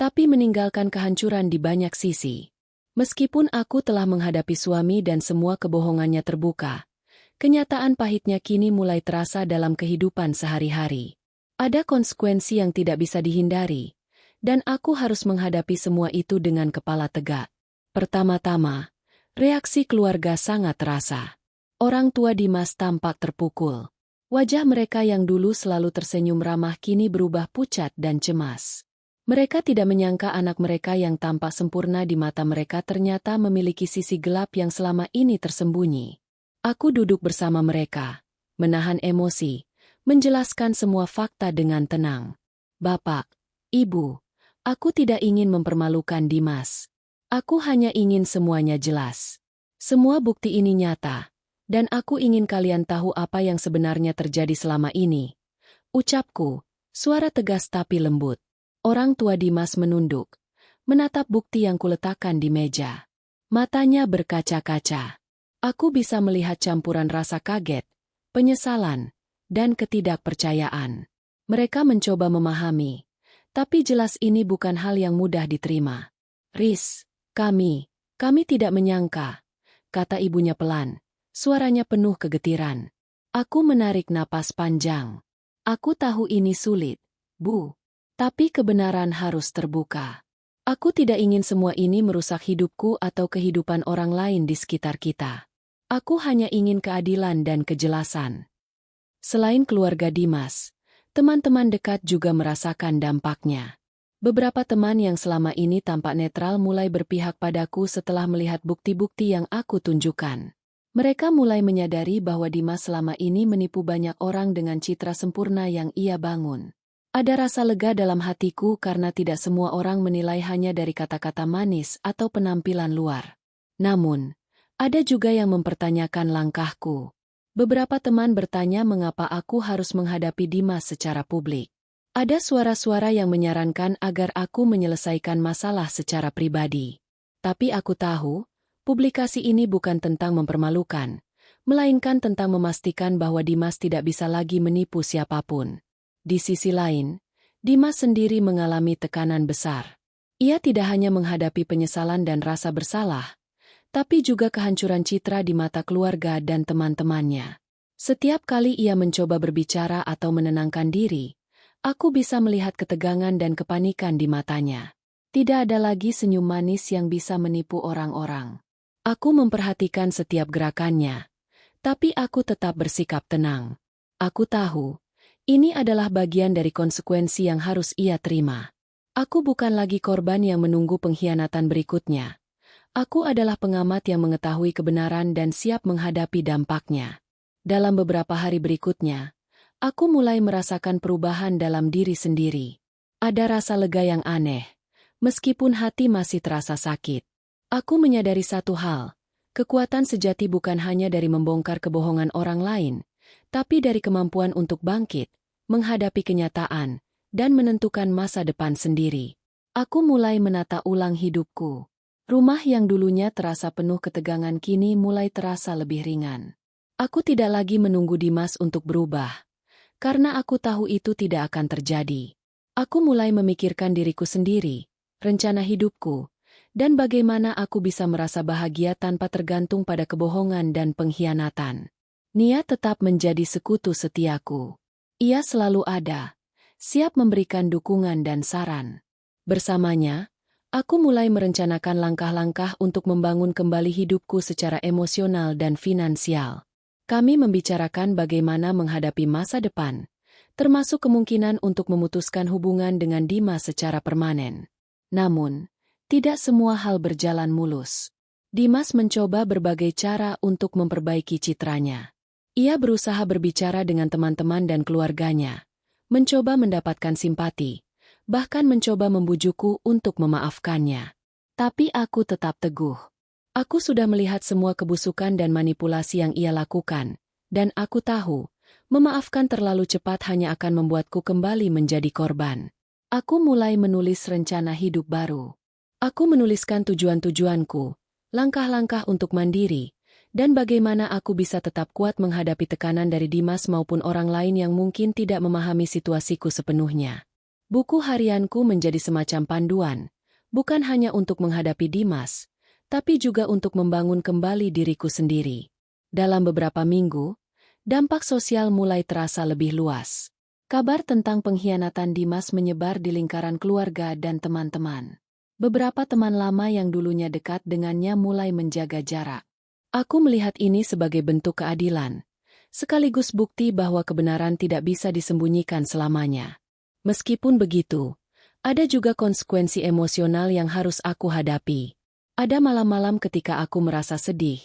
tapi meninggalkan kehancuran di banyak sisi. Meskipun aku telah menghadapi suami dan semua kebohongannya terbuka, kenyataan pahitnya kini mulai terasa dalam kehidupan sehari-hari. Ada konsekuensi yang tidak bisa dihindari, dan aku harus menghadapi semua itu dengan kepala tegak. Pertama-tama, reaksi keluarga sangat terasa. Orang tua Dimas tampak terpukul. Wajah mereka yang dulu selalu tersenyum ramah kini berubah pucat dan cemas. Mereka tidak menyangka anak mereka yang tampak sempurna di mata mereka ternyata memiliki sisi gelap yang selama ini tersembunyi. Aku duduk bersama mereka, menahan emosi, menjelaskan semua fakta dengan tenang. Bapak, Ibu, aku tidak ingin mempermalukan Dimas. Aku hanya ingin semuanya jelas. Semua bukti ini nyata, dan aku ingin kalian tahu apa yang sebenarnya terjadi selama ini. Ucapku, suara tegas tapi lembut. Orang tua Dimas menunduk, menatap bukti yang kuletakkan di meja. Matanya berkaca-kaca. Aku bisa melihat campuran rasa kaget, penyesalan, dan ketidakpercayaan. Mereka mencoba memahami, tapi jelas ini bukan hal yang mudah diterima. Riz, kami tidak menyangka, kata ibunya pelan, suaranya penuh kegetiran. Aku menarik napas panjang. Aku tahu ini sulit, Bu. Tapi kebenaran harus terbuka. Aku tidak ingin semua ini merusak hidupku atau kehidupan orang lain di sekitar kita. Aku hanya ingin keadilan dan kejelasan. Selain keluarga Dimas, teman-teman dekat juga merasakan dampaknya. Beberapa teman yang selama ini tampak netral mulai berpihak padaku setelah melihat bukti-bukti yang aku tunjukkan. Mereka mulai menyadari bahwa Dimas selama ini menipu banyak orang dengan citra sempurna yang ia bangun. Ada rasa lega dalam hatiku karena tidak semua orang menilai hanya dari kata-kata manis atau penampilan luar. Namun, ada juga yang mempertanyakan langkahku. Beberapa teman bertanya mengapa aku harus menghadapi Dimas secara publik. Ada suara-suara yang menyarankan agar aku menyelesaikan masalah secara pribadi. Tapi aku tahu, publikasi ini bukan tentang mempermalukan, melainkan tentang memastikan bahwa Dimas tidak bisa lagi menipu siapapun. Di sisi lain, Dimas sendiri mengalami tekanan besar. Ia tidak hanya menghadapi penyesalan dan rasa bersalah, tapi juga kehancuran citra di mata keluarga dan teman-temannya. Setiap kali ia mencoba berbicara atau menenangkan diri, aku bisa melihat ketegangan dan kepanikan di matanya. Tidak ada lagi senyum manis yang bisa menipu orang-orang. Aku memperhatikan setiap gerakannya, tapi aku tetap bersikap tenang. Aku tahu, ini adalah bagian dari konsekuensi yang harus ia terima. Aku bukan lagi korban yang menunggu pengkhianatan berikutnya. Aku adalah pengamat yang mengetahui kebenaran dan siap menghadapi dampaknya. Dalam beberapa hari berikutnya, aku mulai merasakan perubahan dalam diri sendiri. Ada rasa lega yang aneh, meskipun hati masih terasa sakit. Aku menyadari satu hal, kekuatan sejati bukan hanya dari membongkar kebohongan orang lain, tapi dari kemampuan untuk bangkit, menghadapi kenyataan, dan menentukan masa depan sendiri. Aku mulai menata ulang hidupku. Rumah yang dulunya terasa penuh ketegangan kini mulai terasa lebih ringan. Aku tidak lagi menunggu Dimas untuk berubah, karena aku tahu itu tidak akan terjadi. Aku mulai memikirkan diriku sendiri, rencana hidupku, dan bagaimana aku bisa merasa bahagia tanpa tergantung pada kebohongan dan pengkhianatan. Nia tetap menjadi sekutu setiaku. Ia selalu ada, siap memberikan dukungan dan saran. Bersamanya, aku mulai merencanakan langkah-langkah untuk membangun kembali hidupku secara emosional dan finansial. Kami membicarakan bagaimana menghadapi masa depan, termasuk kemungkinan untuk memutuskan hubungan dengan Dimas secara permanen. Namun, tidak semua hal berjalan mulus. Dimas mencoba berbagai cara untuk memperbaiki citranya. Ia berusaha berbicara dengan teman-teman dan keluarganya, mencoba mendapatkan simpati, bahkan mencoba membujukku untuk memaafkannya. Tapi aku tetap teguh. Aku sudah melihat semua kebusukan dan manipulasi yang ia lakukan, dan aku tahu Memaafkan terlalu cepat hanya akan membuatku kembali menjadi korban. Aku mulai menulis rencana hidup baru. Aku menuliskan tujuan-tujuanku, langkah-langkah untuk mandiri, dan bagaimana aku bisa tetap kuat menghadapi tekanan dari Dimas maupun orang lain yang mungkin tidak memahami situasiku sepenuhnya. Buku harianku menjadi semacam panduan, bukan hanya untuk menghadapi Dimas, tapi juga untuk membangun kembali diriku sendiri. Dalam beberapa minggu, dampak sosial mulai terasa lebih luas. Kabar tentang pengkhianatan Dimas menyebar di lingkaran keluarga dan teman-teman. Beberapa teman lama yang dulunya dekat dengannya mulai menjaga jarak. Aku melihat ini sebagai bentuk keadilan, sekaligus bukti bahwa kebenaran tidak bisa disembunyikan selamanya. Meskipun begitu, ada juga konsekuensi emosional yang harus aku hadapi. Ada malam-malam ketika aku merasa sedih,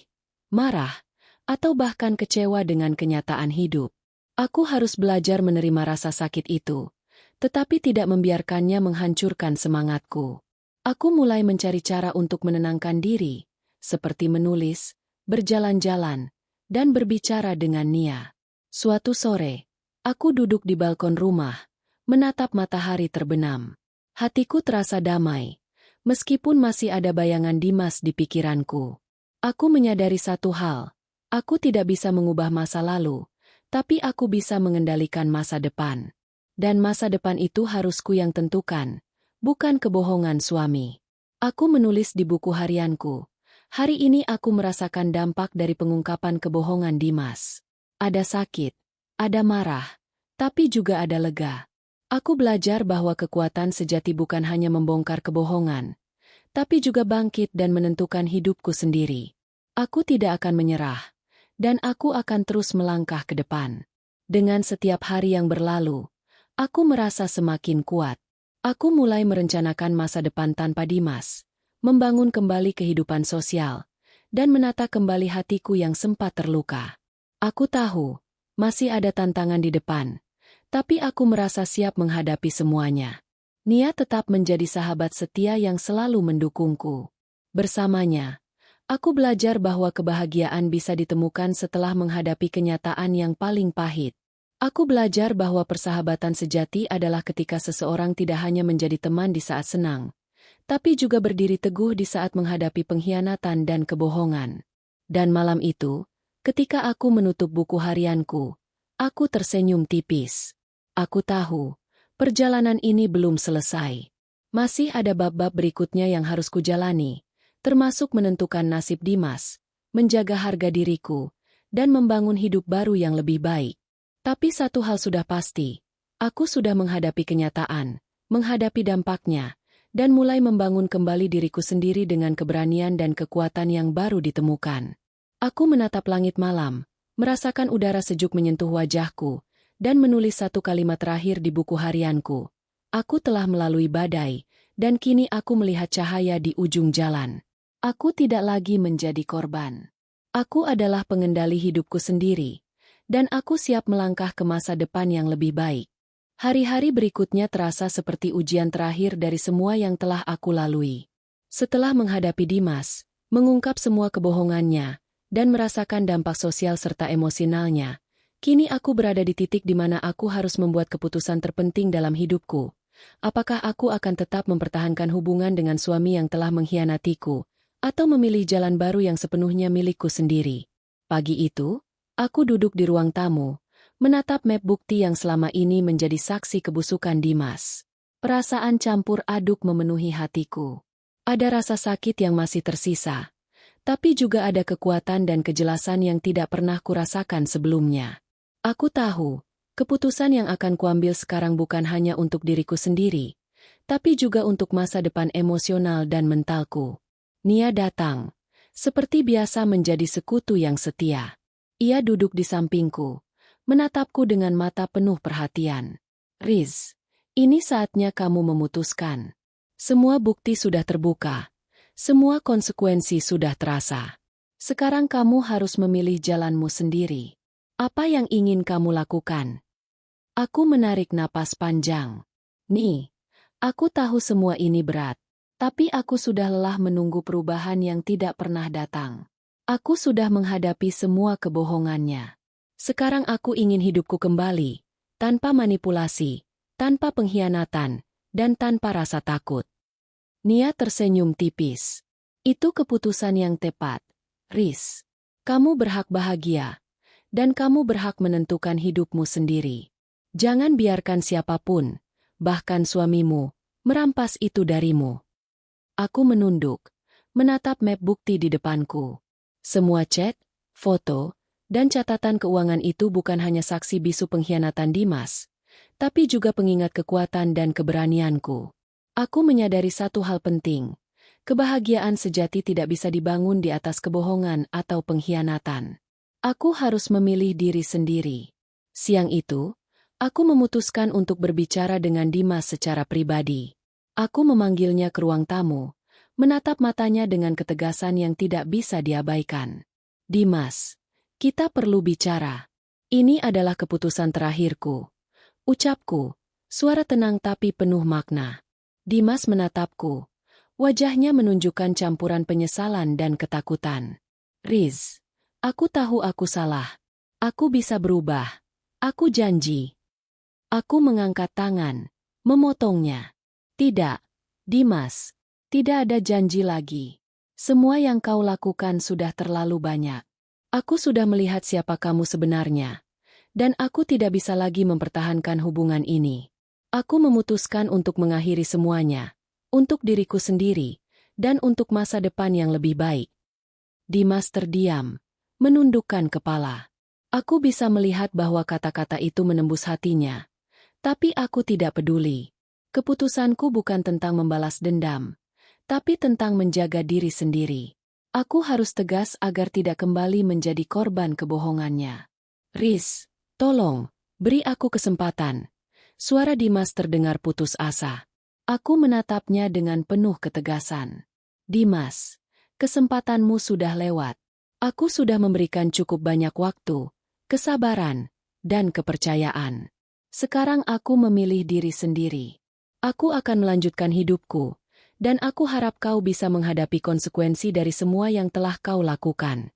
marah, atau bahkan kecewa dengan kenyataan hidup. Aku harus belajar menerima rasa sakit itu, tetapi tidak membiarkannya menghancurkan semangatku. Aku mulai mencari cara untuk menenangkan diri, seperti menulis, berjalan-jalan, dan berbicara dengan Nia. Suatu sore, aku duduk di balkon rumah, menatap matahari terbenam. Hatiku terasa damai, meskipun masih ada bayangan Dimas di pikiranku. Aku menyadari satu hal, aku tidak bisa mengubah masa lalu, tapi aku bisa mengendalikan masa depan. Dan masa depan itu harus ku yang tentukan, bukan kebohongan suami. Aku menulis di buku harianku. Hari ini aku merasakan dampak dari pengungkapan kebohongan Dimas. Ada sakit, ada marah, tapi juga ada lega. Aku belajar bahwa kekuatan sejati bukan hanya membongkar kebohongan, tapi juga bangkit dan menentukan hidupku sendiri. Aku tidak akan menyerah, dan aku akan terus melangkah ke depan. Dengan setiap hari yang berlalu, aku merasa semakin kuat. Aku mulai merencanakan masa depan tanpa Dimas, membangun kembali kehidupan sosial, dan menata kembali hatiku yang sempat terluka. Aku tahu, masih ada tantangan di depan, tapi aku merasa siap menghadapi semuanya. Nia tetap menjadi sahabat setia yang selalu mendukungku. Bersamanya, aku belajar bahwa kebahagiaan bisa ditemukan setelah menghadapi kenyataan yang paling pahit. Aku belajar bahwa persahabatan sejati adalah ketika seseorang tidak hanya menjadi teman di saat senang, tapi juga berdiri teguh di saat menghadapi pengkhianatan dan kebohongan. Dan malam itu, ketika aku menutup buku harianku, aku tersenyum tipis. Aku tahu, perjalanan ini belum selesai. Masih ada bab-bab berikutnya yang harus kujalani, termasuk menentukan nasib Dimas, menjaga harga diriku, dan membangun hidup baru yang lebih baik. Tapi satu hal sudah pasti, aku sudah menghadapi kenyataan, menghadapi dampaknya, dan mulai membangun kembali diriku sendiri dengan keberanian dan kekuatan yang baru ditemukan. Aku menatap langit malam, merasakan udara sejuk menyentuh wajahku, dan menulis satu kalimat terakhir di buku harianku. Aku telah melalui badai, dan kini aku melihat cahaya di ujung jalan. Aku tidak lagi menjadi korban. Aku adalah pengendali hidupku sendiri, dan aku siap melangkah ke masa depan yang lebih baik. Hari-hari berikutnya terasa seperti ujian terakhir dari semua yang telah aku lalui. Setelah menghadapi Dimas, mengungkap semua kebohongannya, dan merasakan dampak sosial serta emosionalnya, kini aku berada di titik di mana aku harus membuat keputusan terpenting dalam hidupku. Apakah aku akan tetap mempertahankan hubungan dengan suami yang telah mengkhianatiku, atau memilih jalan baru yang sepenuhnya milikku sendiri? Pagi itu, aku duduk di ruang tamu, menatap map bukti yang selama ini menjadi saksi kebusukan Dimas. Perasaan campur aduk memenuhi hatiku. Ada rasa sakit yang masih tersisa, tapi juga ada kekuatan dan kejelasan yang tidak pernah kurasakan sebelumnya. Aku tahu, keputusan yang akan kuambil sekarang bukan hanya untuk diriku sendiri, tapi juga untuk masa depan emosional dan mentalku. Nia datang, seperti biasa menjadi sekutu yang setia. Ia duduk di sampingku, menatapku dengan mata penuh perhatian. Riz, ini saatnya kamu memutuskan. Semua bukti sudah terbuka. Semua konsekuensi sudah terasa. Sekarang kamu harus memilih jalanmu sendiri. Apa yang ingin kamu lakukan? Aku menarik napas panjang. Nih, aku tahu semua ini berat. Tapi aku sudah lelah menunggu perubahan yang tidak pernah datang. Aku sudah menghadapi semua kebohongannya. Sekarang aku ingin hidupku kembali, tanpa manipulasi, tanpa pengkhianatan, dan tanpa rasa takut. Nia tersenyum tipis. Itu keputusan yang tepat, Riz. Kamu berhak bahagia, dan kamu berhak menentukan hidupmu sendiri. Jangan biarkan siapapun, bahkan suamimu, merampas itu darimu. Aku menunduk, menatap map bukti di depanku. Semua chat, foto, dan catatan keuangan itu bukan hanya saksi bisu pengkhianatan Dimas, tapi juga pengingat kekuatan dan keberanianku. Aku menyadari satu hal penting. Kebahagiaan sejati tidak bisa dibangun di atas kebohongan atau pengkhianatan. Aku harus memilih diri sendiri. Siang itu, aku memutuskan untuk berbicara dengan Dimas secara pribadi. Aku memanggilnya ke ruang tamu, menatap matanya dengan ketegasan yang tidak bisa diabaikan. Dimas, kita perlu bicara. Ini adalah keputusan terakhirku. Ucapku, suara tenang tapi penuh makna. Dimas menatapku. Wajahnya menunjukkan campuran penyesalan dan ketakutan. Riz, aku tahu aku salah. Aku bisa berubah. Aku janji. Aku mengangkat tangan, memotongnya. Tidak, Dimas, tidak ada janji lagi. Semua yang kau lakukan sudah terlalu banyak. Aku sudah melihat siapa kamu sebenarnya, dan aku tidak bisa lagi mempertahankan hubungan ini. Aku memutuskan untuk mengakhiri semuanya, untuk diriku sendiri, dan untuk masa depan yang lebih baik. Dimas terdiam, menundukkan kepala. Aku bisa melihat bahwa kata-kata itu menembus hatinya, tapi aku tidak peduli. Keputusanku bukan tentang membalas dendam, tapi tentang menjaga diri sendiri. Aku harus tegas agar tidak kembali menjadi korban kebohongannya. Riz, tolong, beri aku kesempatan. Suara Dimas terdengar putus asa. Aku menatapnya dengan penuh ketegasan. Dimas, kesempatanmu sudah lewat. Aku sudah memberikan cukup banyak waktu, kesabaran, dan kepercayaan. Sekarang aku memilih diri sendiri. Aku akan melanjutkan hidupku, dan aku harap kau bisa menghadapi konsekuensi dari semua yang telah kau lakukan.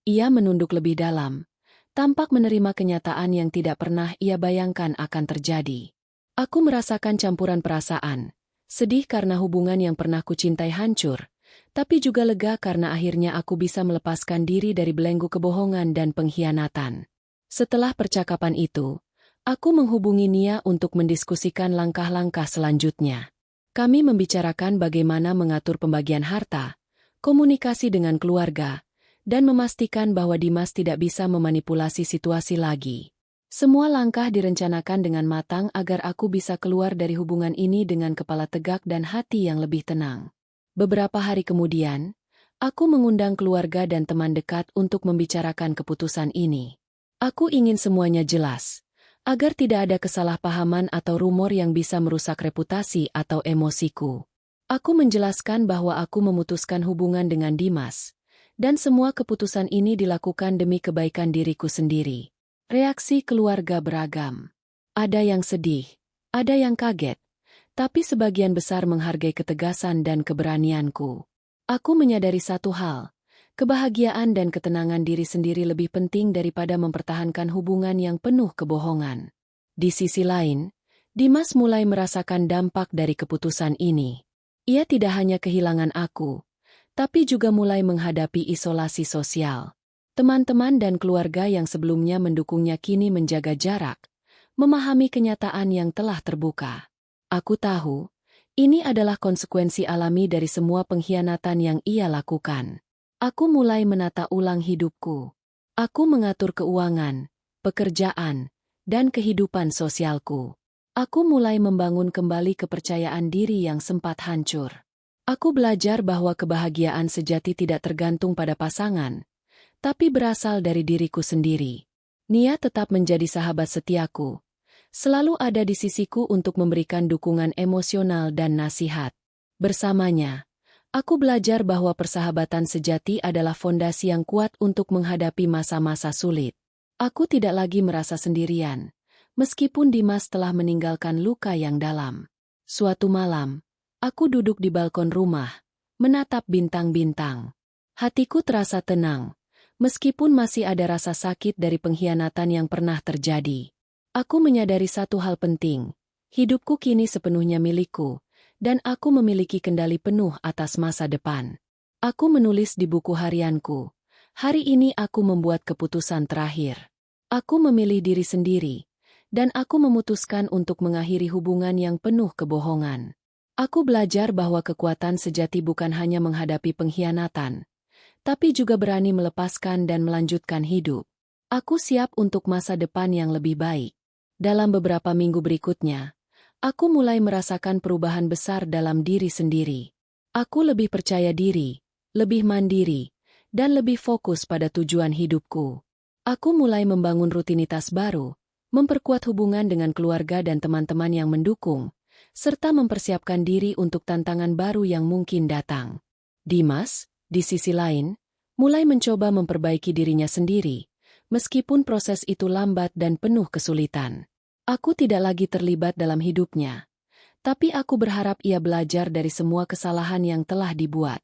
Ia menunduk lebih dalam, tampak menerima kenyataan yang tidak pernah ia bayangkan akan terjadi. Aku merasakan campuran perasaan, sedih karena hubungan yang pernah kucintai hancur, tapi juga lega karena akhirnya aku bisa melepaskan diri dari belenggu kebohongan dan pengkhianatan. Setelah percakapan itu, aku menghubungi Nia untuk mendiskusikan langkah-langkah selanjutnya. Kami membicarakan bagaimana mengatur pembagian harta, komunikasi dengan keluarga, dan memastikan bahwa Dimas tidak bisa memanipulasi situasi lagi. Semua langkah direncanakan dengan matang agar aku bisa keluar dari hubungan ini dengan kepala tegak dan hati yang lebih tenang. Beberapa hari kemudian, aku mengundang keluarga dan teman dekat untuk membicarakan keputusan ini. Aku ingin semuanya jelas, agar tidak ada kesalahpahaman atau rumor yang bisa merusak reputasi atau emosiku. Aku menjelaskan bahwa aku memutuskan hubungan dengan Dimas, dan semua keputusan ini dilakukan demi kebaikan diriku sendiri. Reaksi keluarga beragam. Ada yang sedih, ada yang kaget, tapi sebagian besar menghargai ketegasan dan keberanianku. Aku menyadari satu hal. Kebahagiaan dan ketenangan diri sendiri lebih penting daripada mempertahankan hubungan yang penuh kebohongan. Di sisi lain, Dimas mulai merasakan dampak dari keputusan ini. Ia tidak hanya kehilangan aku, tapi juga mulai menghadapi isolasi sosial. Teman-teman dan keluarga yang sebelumnya mendukungnya kini menjaga jarak, memahami kenyataan yang telah terbuka. Aku tahu, ini adalah konsekuensi alami dari semua pengkhianatan yang ia lakukan. Aku mulai menata ulang hidupku. Aku mengatur keuangan, pekerjaan, dan kehidupan sosialku. Aku mulai membangun kembali kepercayaan diri yang sempat hancur. Aku belajar bahwa kebahagiaan sejati tidak tergantung pada pasangan, tapi berasal dari diriku sendiri. Nia tetap menjadi sahabat setiaku, selalu ada di sisiku untuk memberikan dukungan emosional dan nasihat. Bersamanya, aku belajar bahwa persahabatan sejati adalah fondasi yang kuat untuk menghadapi masa-masa sulit. Aku tidak lagi merasa sendirian, meskipun Dimas telah meninggalkan luka yang dalam. Suatu malam, aku duduk di balkon rumah, menatap bintang-bintang. Hatiku terasa tenang, Meskipun masih ada rasa sakit dari pengkhianatan yang pernah terjadi, aku menyadari satu hal penting. Hidupku kini sepenuhnya milikku, dan aku memiliki kendali penuh atas masa depan. Aku menulis di buku harianku. Hari ini aku membuat keputusan terakhir. Aku memilih diri sendiri, dan aku memutuskan untuk mengakhiri hubungan yang penuh kebohongan. Aku belajar bahwa kekuatan sejati bukan hanya menghadapi pengkhianatan, tapi juga berani melepaskan dan melanjutkan hidup. Aku siap untuk masa depan yang lebih baik. Dalam beberapa minggu berikutnya, aku mulai merasakan perubahan besar dalam diri sendiri. Aku lebih percaya diri, lebih mandiri, dan lebih fokus pada tujuan hidupku. Aku mulai membangun rutinitas baru, memperkuat hubungan dengan keluarga dan teman-teman yang mendukung, serta mempersiapkan diri untuk tantangan baru yang mungkin datang. Dimas, di sisi lain, mulai mencoba memperbaiki dirinya sendiri, meskipun proses itu lambat dan penuh kesulitan. Aku tidak lagi terlibat dalam hidupnya, tapi aku berharap ia belajar dari semua kesalahan yang telah dibuat.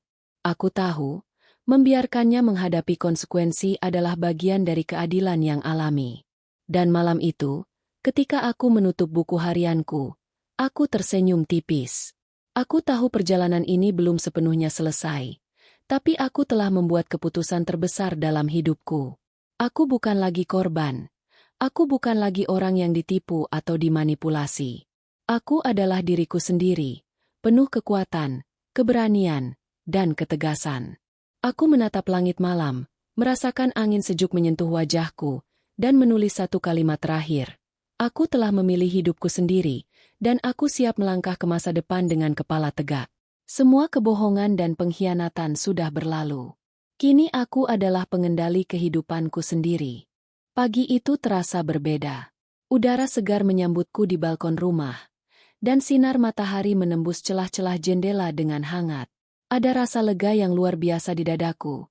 Aku tahu, membiarkannya menghadapi konsekuensi adalah bagian dari keadilan yang alami. Dan malam itu, ketika aku menutup buku harianku, aku tersenyum tipis. Aku tahu perjalanan ini belum sepenuhnya selesai, tapi aku telah membuat keputusan terbesar dalam hidupku. Aku bukan lagi korban. Aku bukan lagi orang yang ditipu atau dimanipulasi. Aku adalah diriku sendiri, penuh kekuatan, keberanian, dan ketegasan. Aku menatap langit malam, merasakan angin sejuk menyentuh wajahku, dan menulis satu kalimat terakhir. Aku telah memilih hidupku sendiri, dan aku siap melangkah ke masa depan dengan kepala tegak. Semua kebohongan dan pengkhianatan sudah berlalu. Kini aku adalah pengendali kehidupanku sendiri. Pagi itu terasa berbeda. Udara segar menyambutku di balkon rumah, dan sinar matahari menembus celah-celah jendela dengan hangat. Ada rasa lega yang luar biasa di dadaku,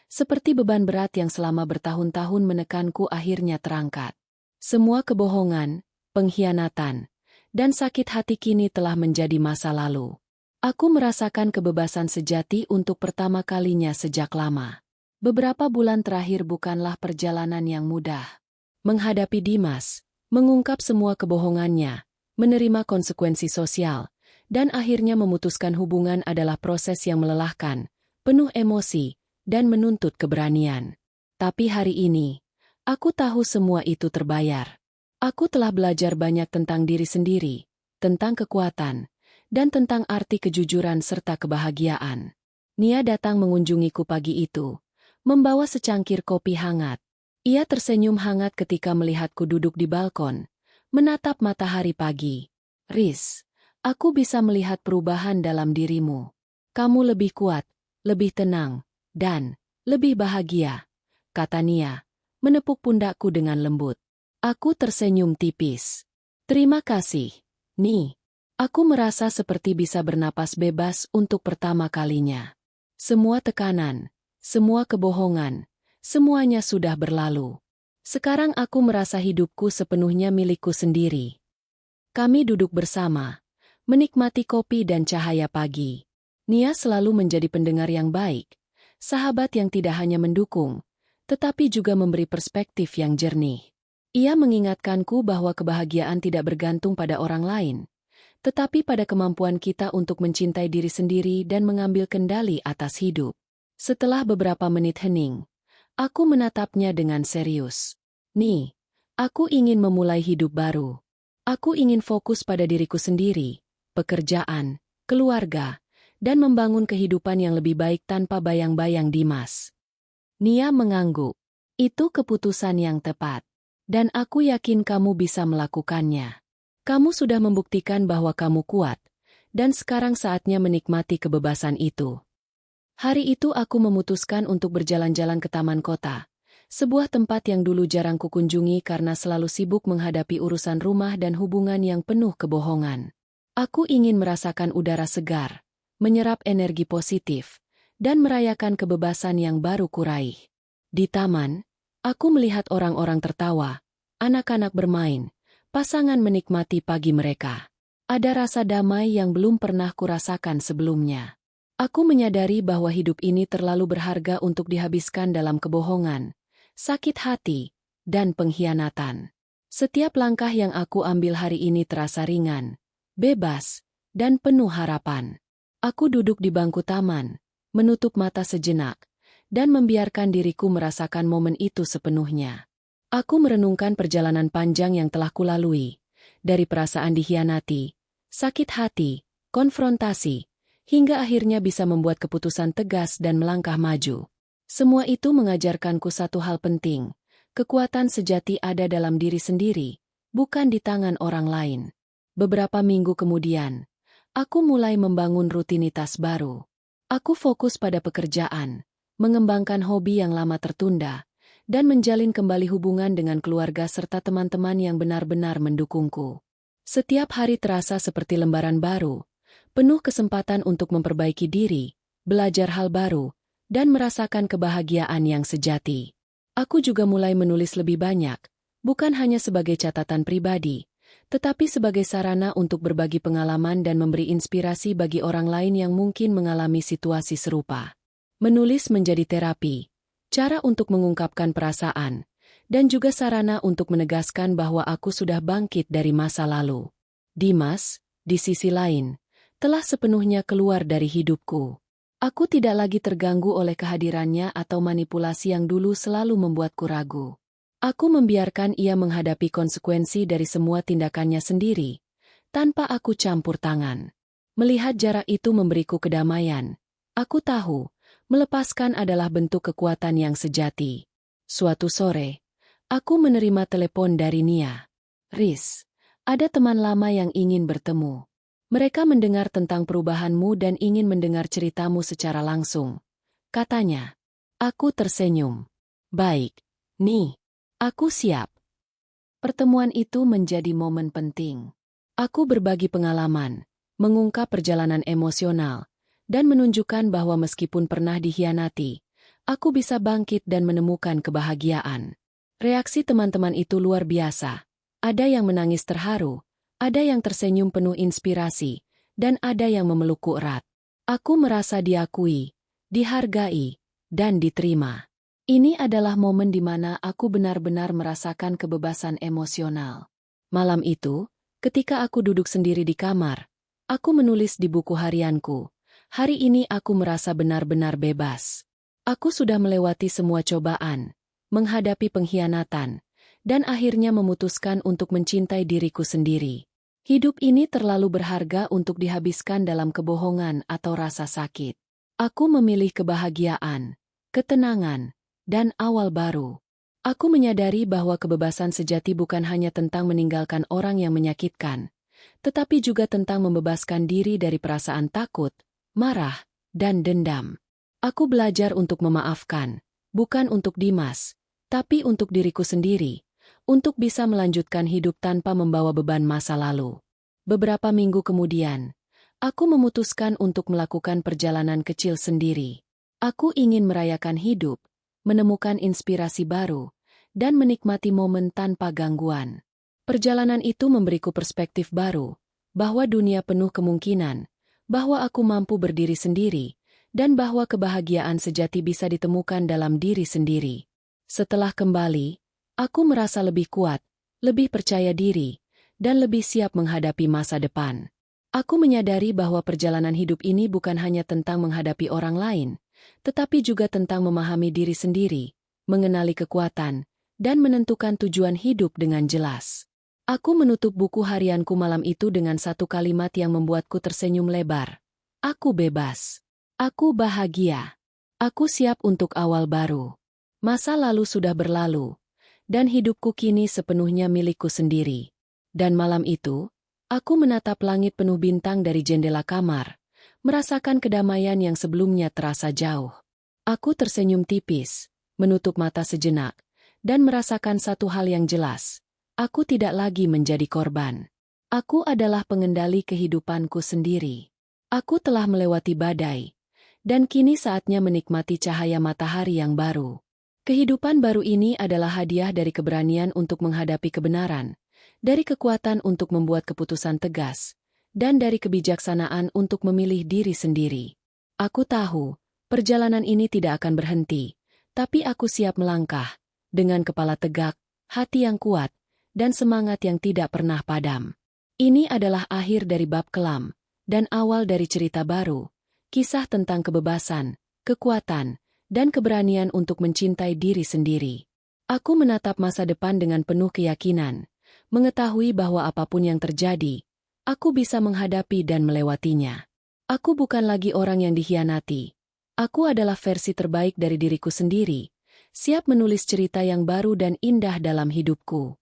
seperti beban berat yang selama bertahun-tahun menekanku akhirnya terangkat. Semua kebohongan, pengkhianatan, dan sakit hati kini telah menjadi masa lalu. Aku merasakan kebebasan sejati untuk pertama kalinya sejak lama. Beberapa bulan terakhir bukanlah perjalanan yang mudah. Menghadapi Dimas, mengungkap semua kebohongannya, menerima konsekuensi sosial, dan akhirnya memutuskan hubungan adalah proses yang melelahkan, penuh emosi, dan menuntut keberanian. Tapi hari ini, aku tahu semua itu terbayar. Aku telah belajar banyak tentang diri sendiri, tentang kekuatan, dan tentang arti kejujuran serta kebahagiaan. Nia datang mengunjungiku pagi itu, membawa secangkir kopi hangat. Ia tersenyum hangat ketika melihatku duduk di balkon, menatap matahari pagi. "Riz, aku bisa melihat perubahan dalam dirimu. Kamu lebih kuat, lebih tenang, dan lebih bahagia," kata Nia, menepuk pundakku dengan lembut. Aku tersenyum tipis. "Terima kasih, Ni. Aku merasa seperti bisa bernapas bebas untuk pertama kalinya. Semua tekanan, semua kebohongan, semuanya sudah berlalu. Sekarang aku merasa hidupku sepenuhnya milikku sendiri." Kami duduk bersama, menikmati kopi dan cahaya pagi. Nia selalu menjadi pendengar yang baik, sahabat yang tidak hanya mendukung, tetapi juga memberi perspektif yang jernih. Ia mengingatkanku bahwa kebahagiaan tidak bergantung pada orang lain, tetapi pada kemampuan kita untuk mencintai diri sendiri dan mengambil kendali atas hidup. Setelah beberapa menit hening, aku menatapnya dengan serius. "Ni, aku ingin memulai hidup baru. Aku ingin fokus pada diriku sendiri, pekerjaan, keluarga, dan membangun kehidupan yang lebih baik tanpa bayang-bayang Dimas." Nia mengangguk. "Itu keputusan yang tepat. Dan aku yakin kamu bisa melakukannya. Kamu sudah membuktikan bahwa kamu kuat, dan sekarang saatnya menikmati kebebasan itu." Hari itu aku memutuskan untuk berjalan-jalan ke taman kota, sebuah tempat yang dulu jarang kukunjungi karena selalu sibuk menghadapi urusan rumah dan hubungan yang penuh kebohongan. Aku ingin merasakan udara segar, menyerap energi positif, dan merayakan kebebasan yang baru kuraih. Di taman, aku melihat orang-orang tertawa, anak-anak bermain, pasangan menikmati pagi mereka. Ada rasa damai yang belum pernah kurasakan sebelumnya. Aku menyadari bahwa hidup ini terlalu berharga untuk dihabiskan dalam kebohongan, sakit hati, dan pengkhianatan. Setiap langkah yang aku ambil hari ini terasa ringan, bebas, dan penuh harapan. Aku duduk di bangku taman, menutup mata sejenak, dan membiarkan diriku merasakan momen itu sepenuhnya. Aku merenungkan perjalanan panjang yang telah kulalui, dari perasaan dikhianati, sakit hati, konfrontasi, hingga akhirnya bisa membuat keputusan tegas dan melangkah maju. Semua itu mengajarkanku satu hal penting. Kekuatan sejati ada dalam diri sendiri, bukan di tangan orang lain. Beberapa minggu kemudian, aku mulai membangun rutinitas baru. Aku fokus pada pekerjaan, mengembangkan hobi yang lama tertunda, dan menjalin kembali hubungan dengan keluarga serta teman-teman yang benar-benar mendukungku. Setiap hari terasa seperti lembaran baru, penuh kesempatan untuk memperbaiki diri, belajar hal baru, dan merasakan kebahagiaan yang sejati. Aku juga mulai menulis lebih banyak, bukan hanya sebagai catatan pribadi, tetapi sebagai sarana untuk berbagi pengalaman dan memberi inspirasi bagi orang lain yang mungkin mengalami situasi serupa. Menulis menjadi terapi, cara untuk mengungkapkan perasaan, dan juga sarana untuk menegaskan bahwa aku sudah bangkit dari masa lalu. Dimas, di sisi lain, telah sepenuhnya keluar dari hidupku. Aku tidak lagi terganggu oleh kehadirannya atau manipulasi yang dulu selalu membuatku ragu. Aku membiarkan ia menghadapi konsekuensi dari semua tindakannya sendiri, tanpa aku campur tangan. Melihat jarak itu memberiku kedamaian. Aku tahu, melepaskan adalah bentuk kekuatan yang sejati. Suatu sore, aku menerima telepon dari Nia. "Riz, ada teman lama yang ingin bertemu. Mereka mendengar tentang perubahanmu dan ingin mendengar ceritamu secara langsung," katanya. Aku tersenyum. "Baik, Ni. Aku siap." Pertemuan itu menjadi momen penting. Aku berbagi pengalaman, mengungkap perjalanan emosional, dan menunjukkan bahwa meskipun pernah dikhianati, aku bisa bangkit dan menemukan kebahagiaan. Reaksi teman-teman itu luar biasa. Ada yang menangis terharu, ada yang tersenyum penuh inspirasi, dan ada yang memelukku erat. Aku merasa diakui, dihargai, dan diterima. Ini adalah momen di mana aku benar-benar merasakan kebebasan emosional. Malam itu, ketika aku duduk sendiri di kamar, aku menulis di buku harianku, "Hari ini aku merasa benar-benar bebas. Aku sudah melewati semua cobaan, menghadapi pengkhianatan, dan akhirnya memutuskan untuk mencintai diriku sendiri. Hidup ini terlalu berharga untuk dihabiskan dalam kebohongan atau rasa sakit. Aku memilih kebahagiaan, ketenangan, dan awal baru." Aku menyadari bahwa kebebasan sejati bukan hanya tentang meninggalkan orang yang menyakitkan, tetapi juga tentang membebaskan diri dari perasaan takut, marah, dan dendam. Aku belajar untuk memaafkan, bukan untuk Dimas, tapi untuk diriku sendiri, untuk bisa melanjutkan hidup tanpa membawa beban masa lalu. Beberapa minggu kemudian, aku memutuskan untuk melakukan perjalanan kecil sendiri. Aku ingin merayakan hidup, menemukan inspirasi baru, dan menikmati momen tanpa gangguan. Perjalanan itu memberiku perspektif baru, bahwa dunia penuh kemungkinan, bahwa aku mampu berdiri sendiri, dan bahwa kebahagiaan sejati bisa ditemukan dalam diri sendiri. Setelah kembali, aku merasa lebih kuat, lebih percaya diri, dan lebih siap menghadapi masa depan. Aku menyadari bahwa perjalanan hidup ini bukan hanya tentang menghadapi orang lain, tetapi juga tentang memahami diri sendiri, mengenali kekuatan, dan menentukan tujuan hidup dengan jelas. Aku menutup buku harianku malam itu dengan satu kalimat yang membuatku tersenyum lebar. Aku bebas. Aku bahagia. Aku siap untuk awal baru. Masa lalu sudah berlalu, dan hidupku kini sepenuhnya milikku sendiri. Dan malam itu, aku menatap langit penuh bintang dari jendela kamar, merasakan kedamaian yang sebelumnya terasa jauh. Aku tersenyum tipis, menutup mata sejenak, dan merasakan satu hal yang jelas. Aku tidak lagi menjadi korban. Aku adalah pengendali kehidupanku sendiri. Aku telah melewati badai, dan kini saatnya menikmati cahaya matahari yang baru. Kehidupan baru ini adalah hadiah dari keberanian untuk menghadapi kebenaran, dari kekuatan untuk membuat keputusan tegas, dan dari kebijaksanaan untuk memilih diri sendiri. Aku tahu, perjalanan ini tidak akan berhenti, tapi aku siap melangkah, dengan kepala tegak, hati yang kuat, dan semangat yang tidak pernah padam. Ini adalah akhir dari bab kelam, dan awal dari cerita baru, kisah tentang kebebasan, kekuatan, dan keberanian untuk mencintai diri sendiri. Aku menatap masa depan dengan penuh keyakinan, mengetahui bahwa apapun yang terjadi, aku bisa menghadapi dan melewatinya. Aku bukan lagi orang yang dikhianati. Aku adalah versi terbaik dari diriku sendiri, siap menulis cerita yang baru dan indah dalam hidupku.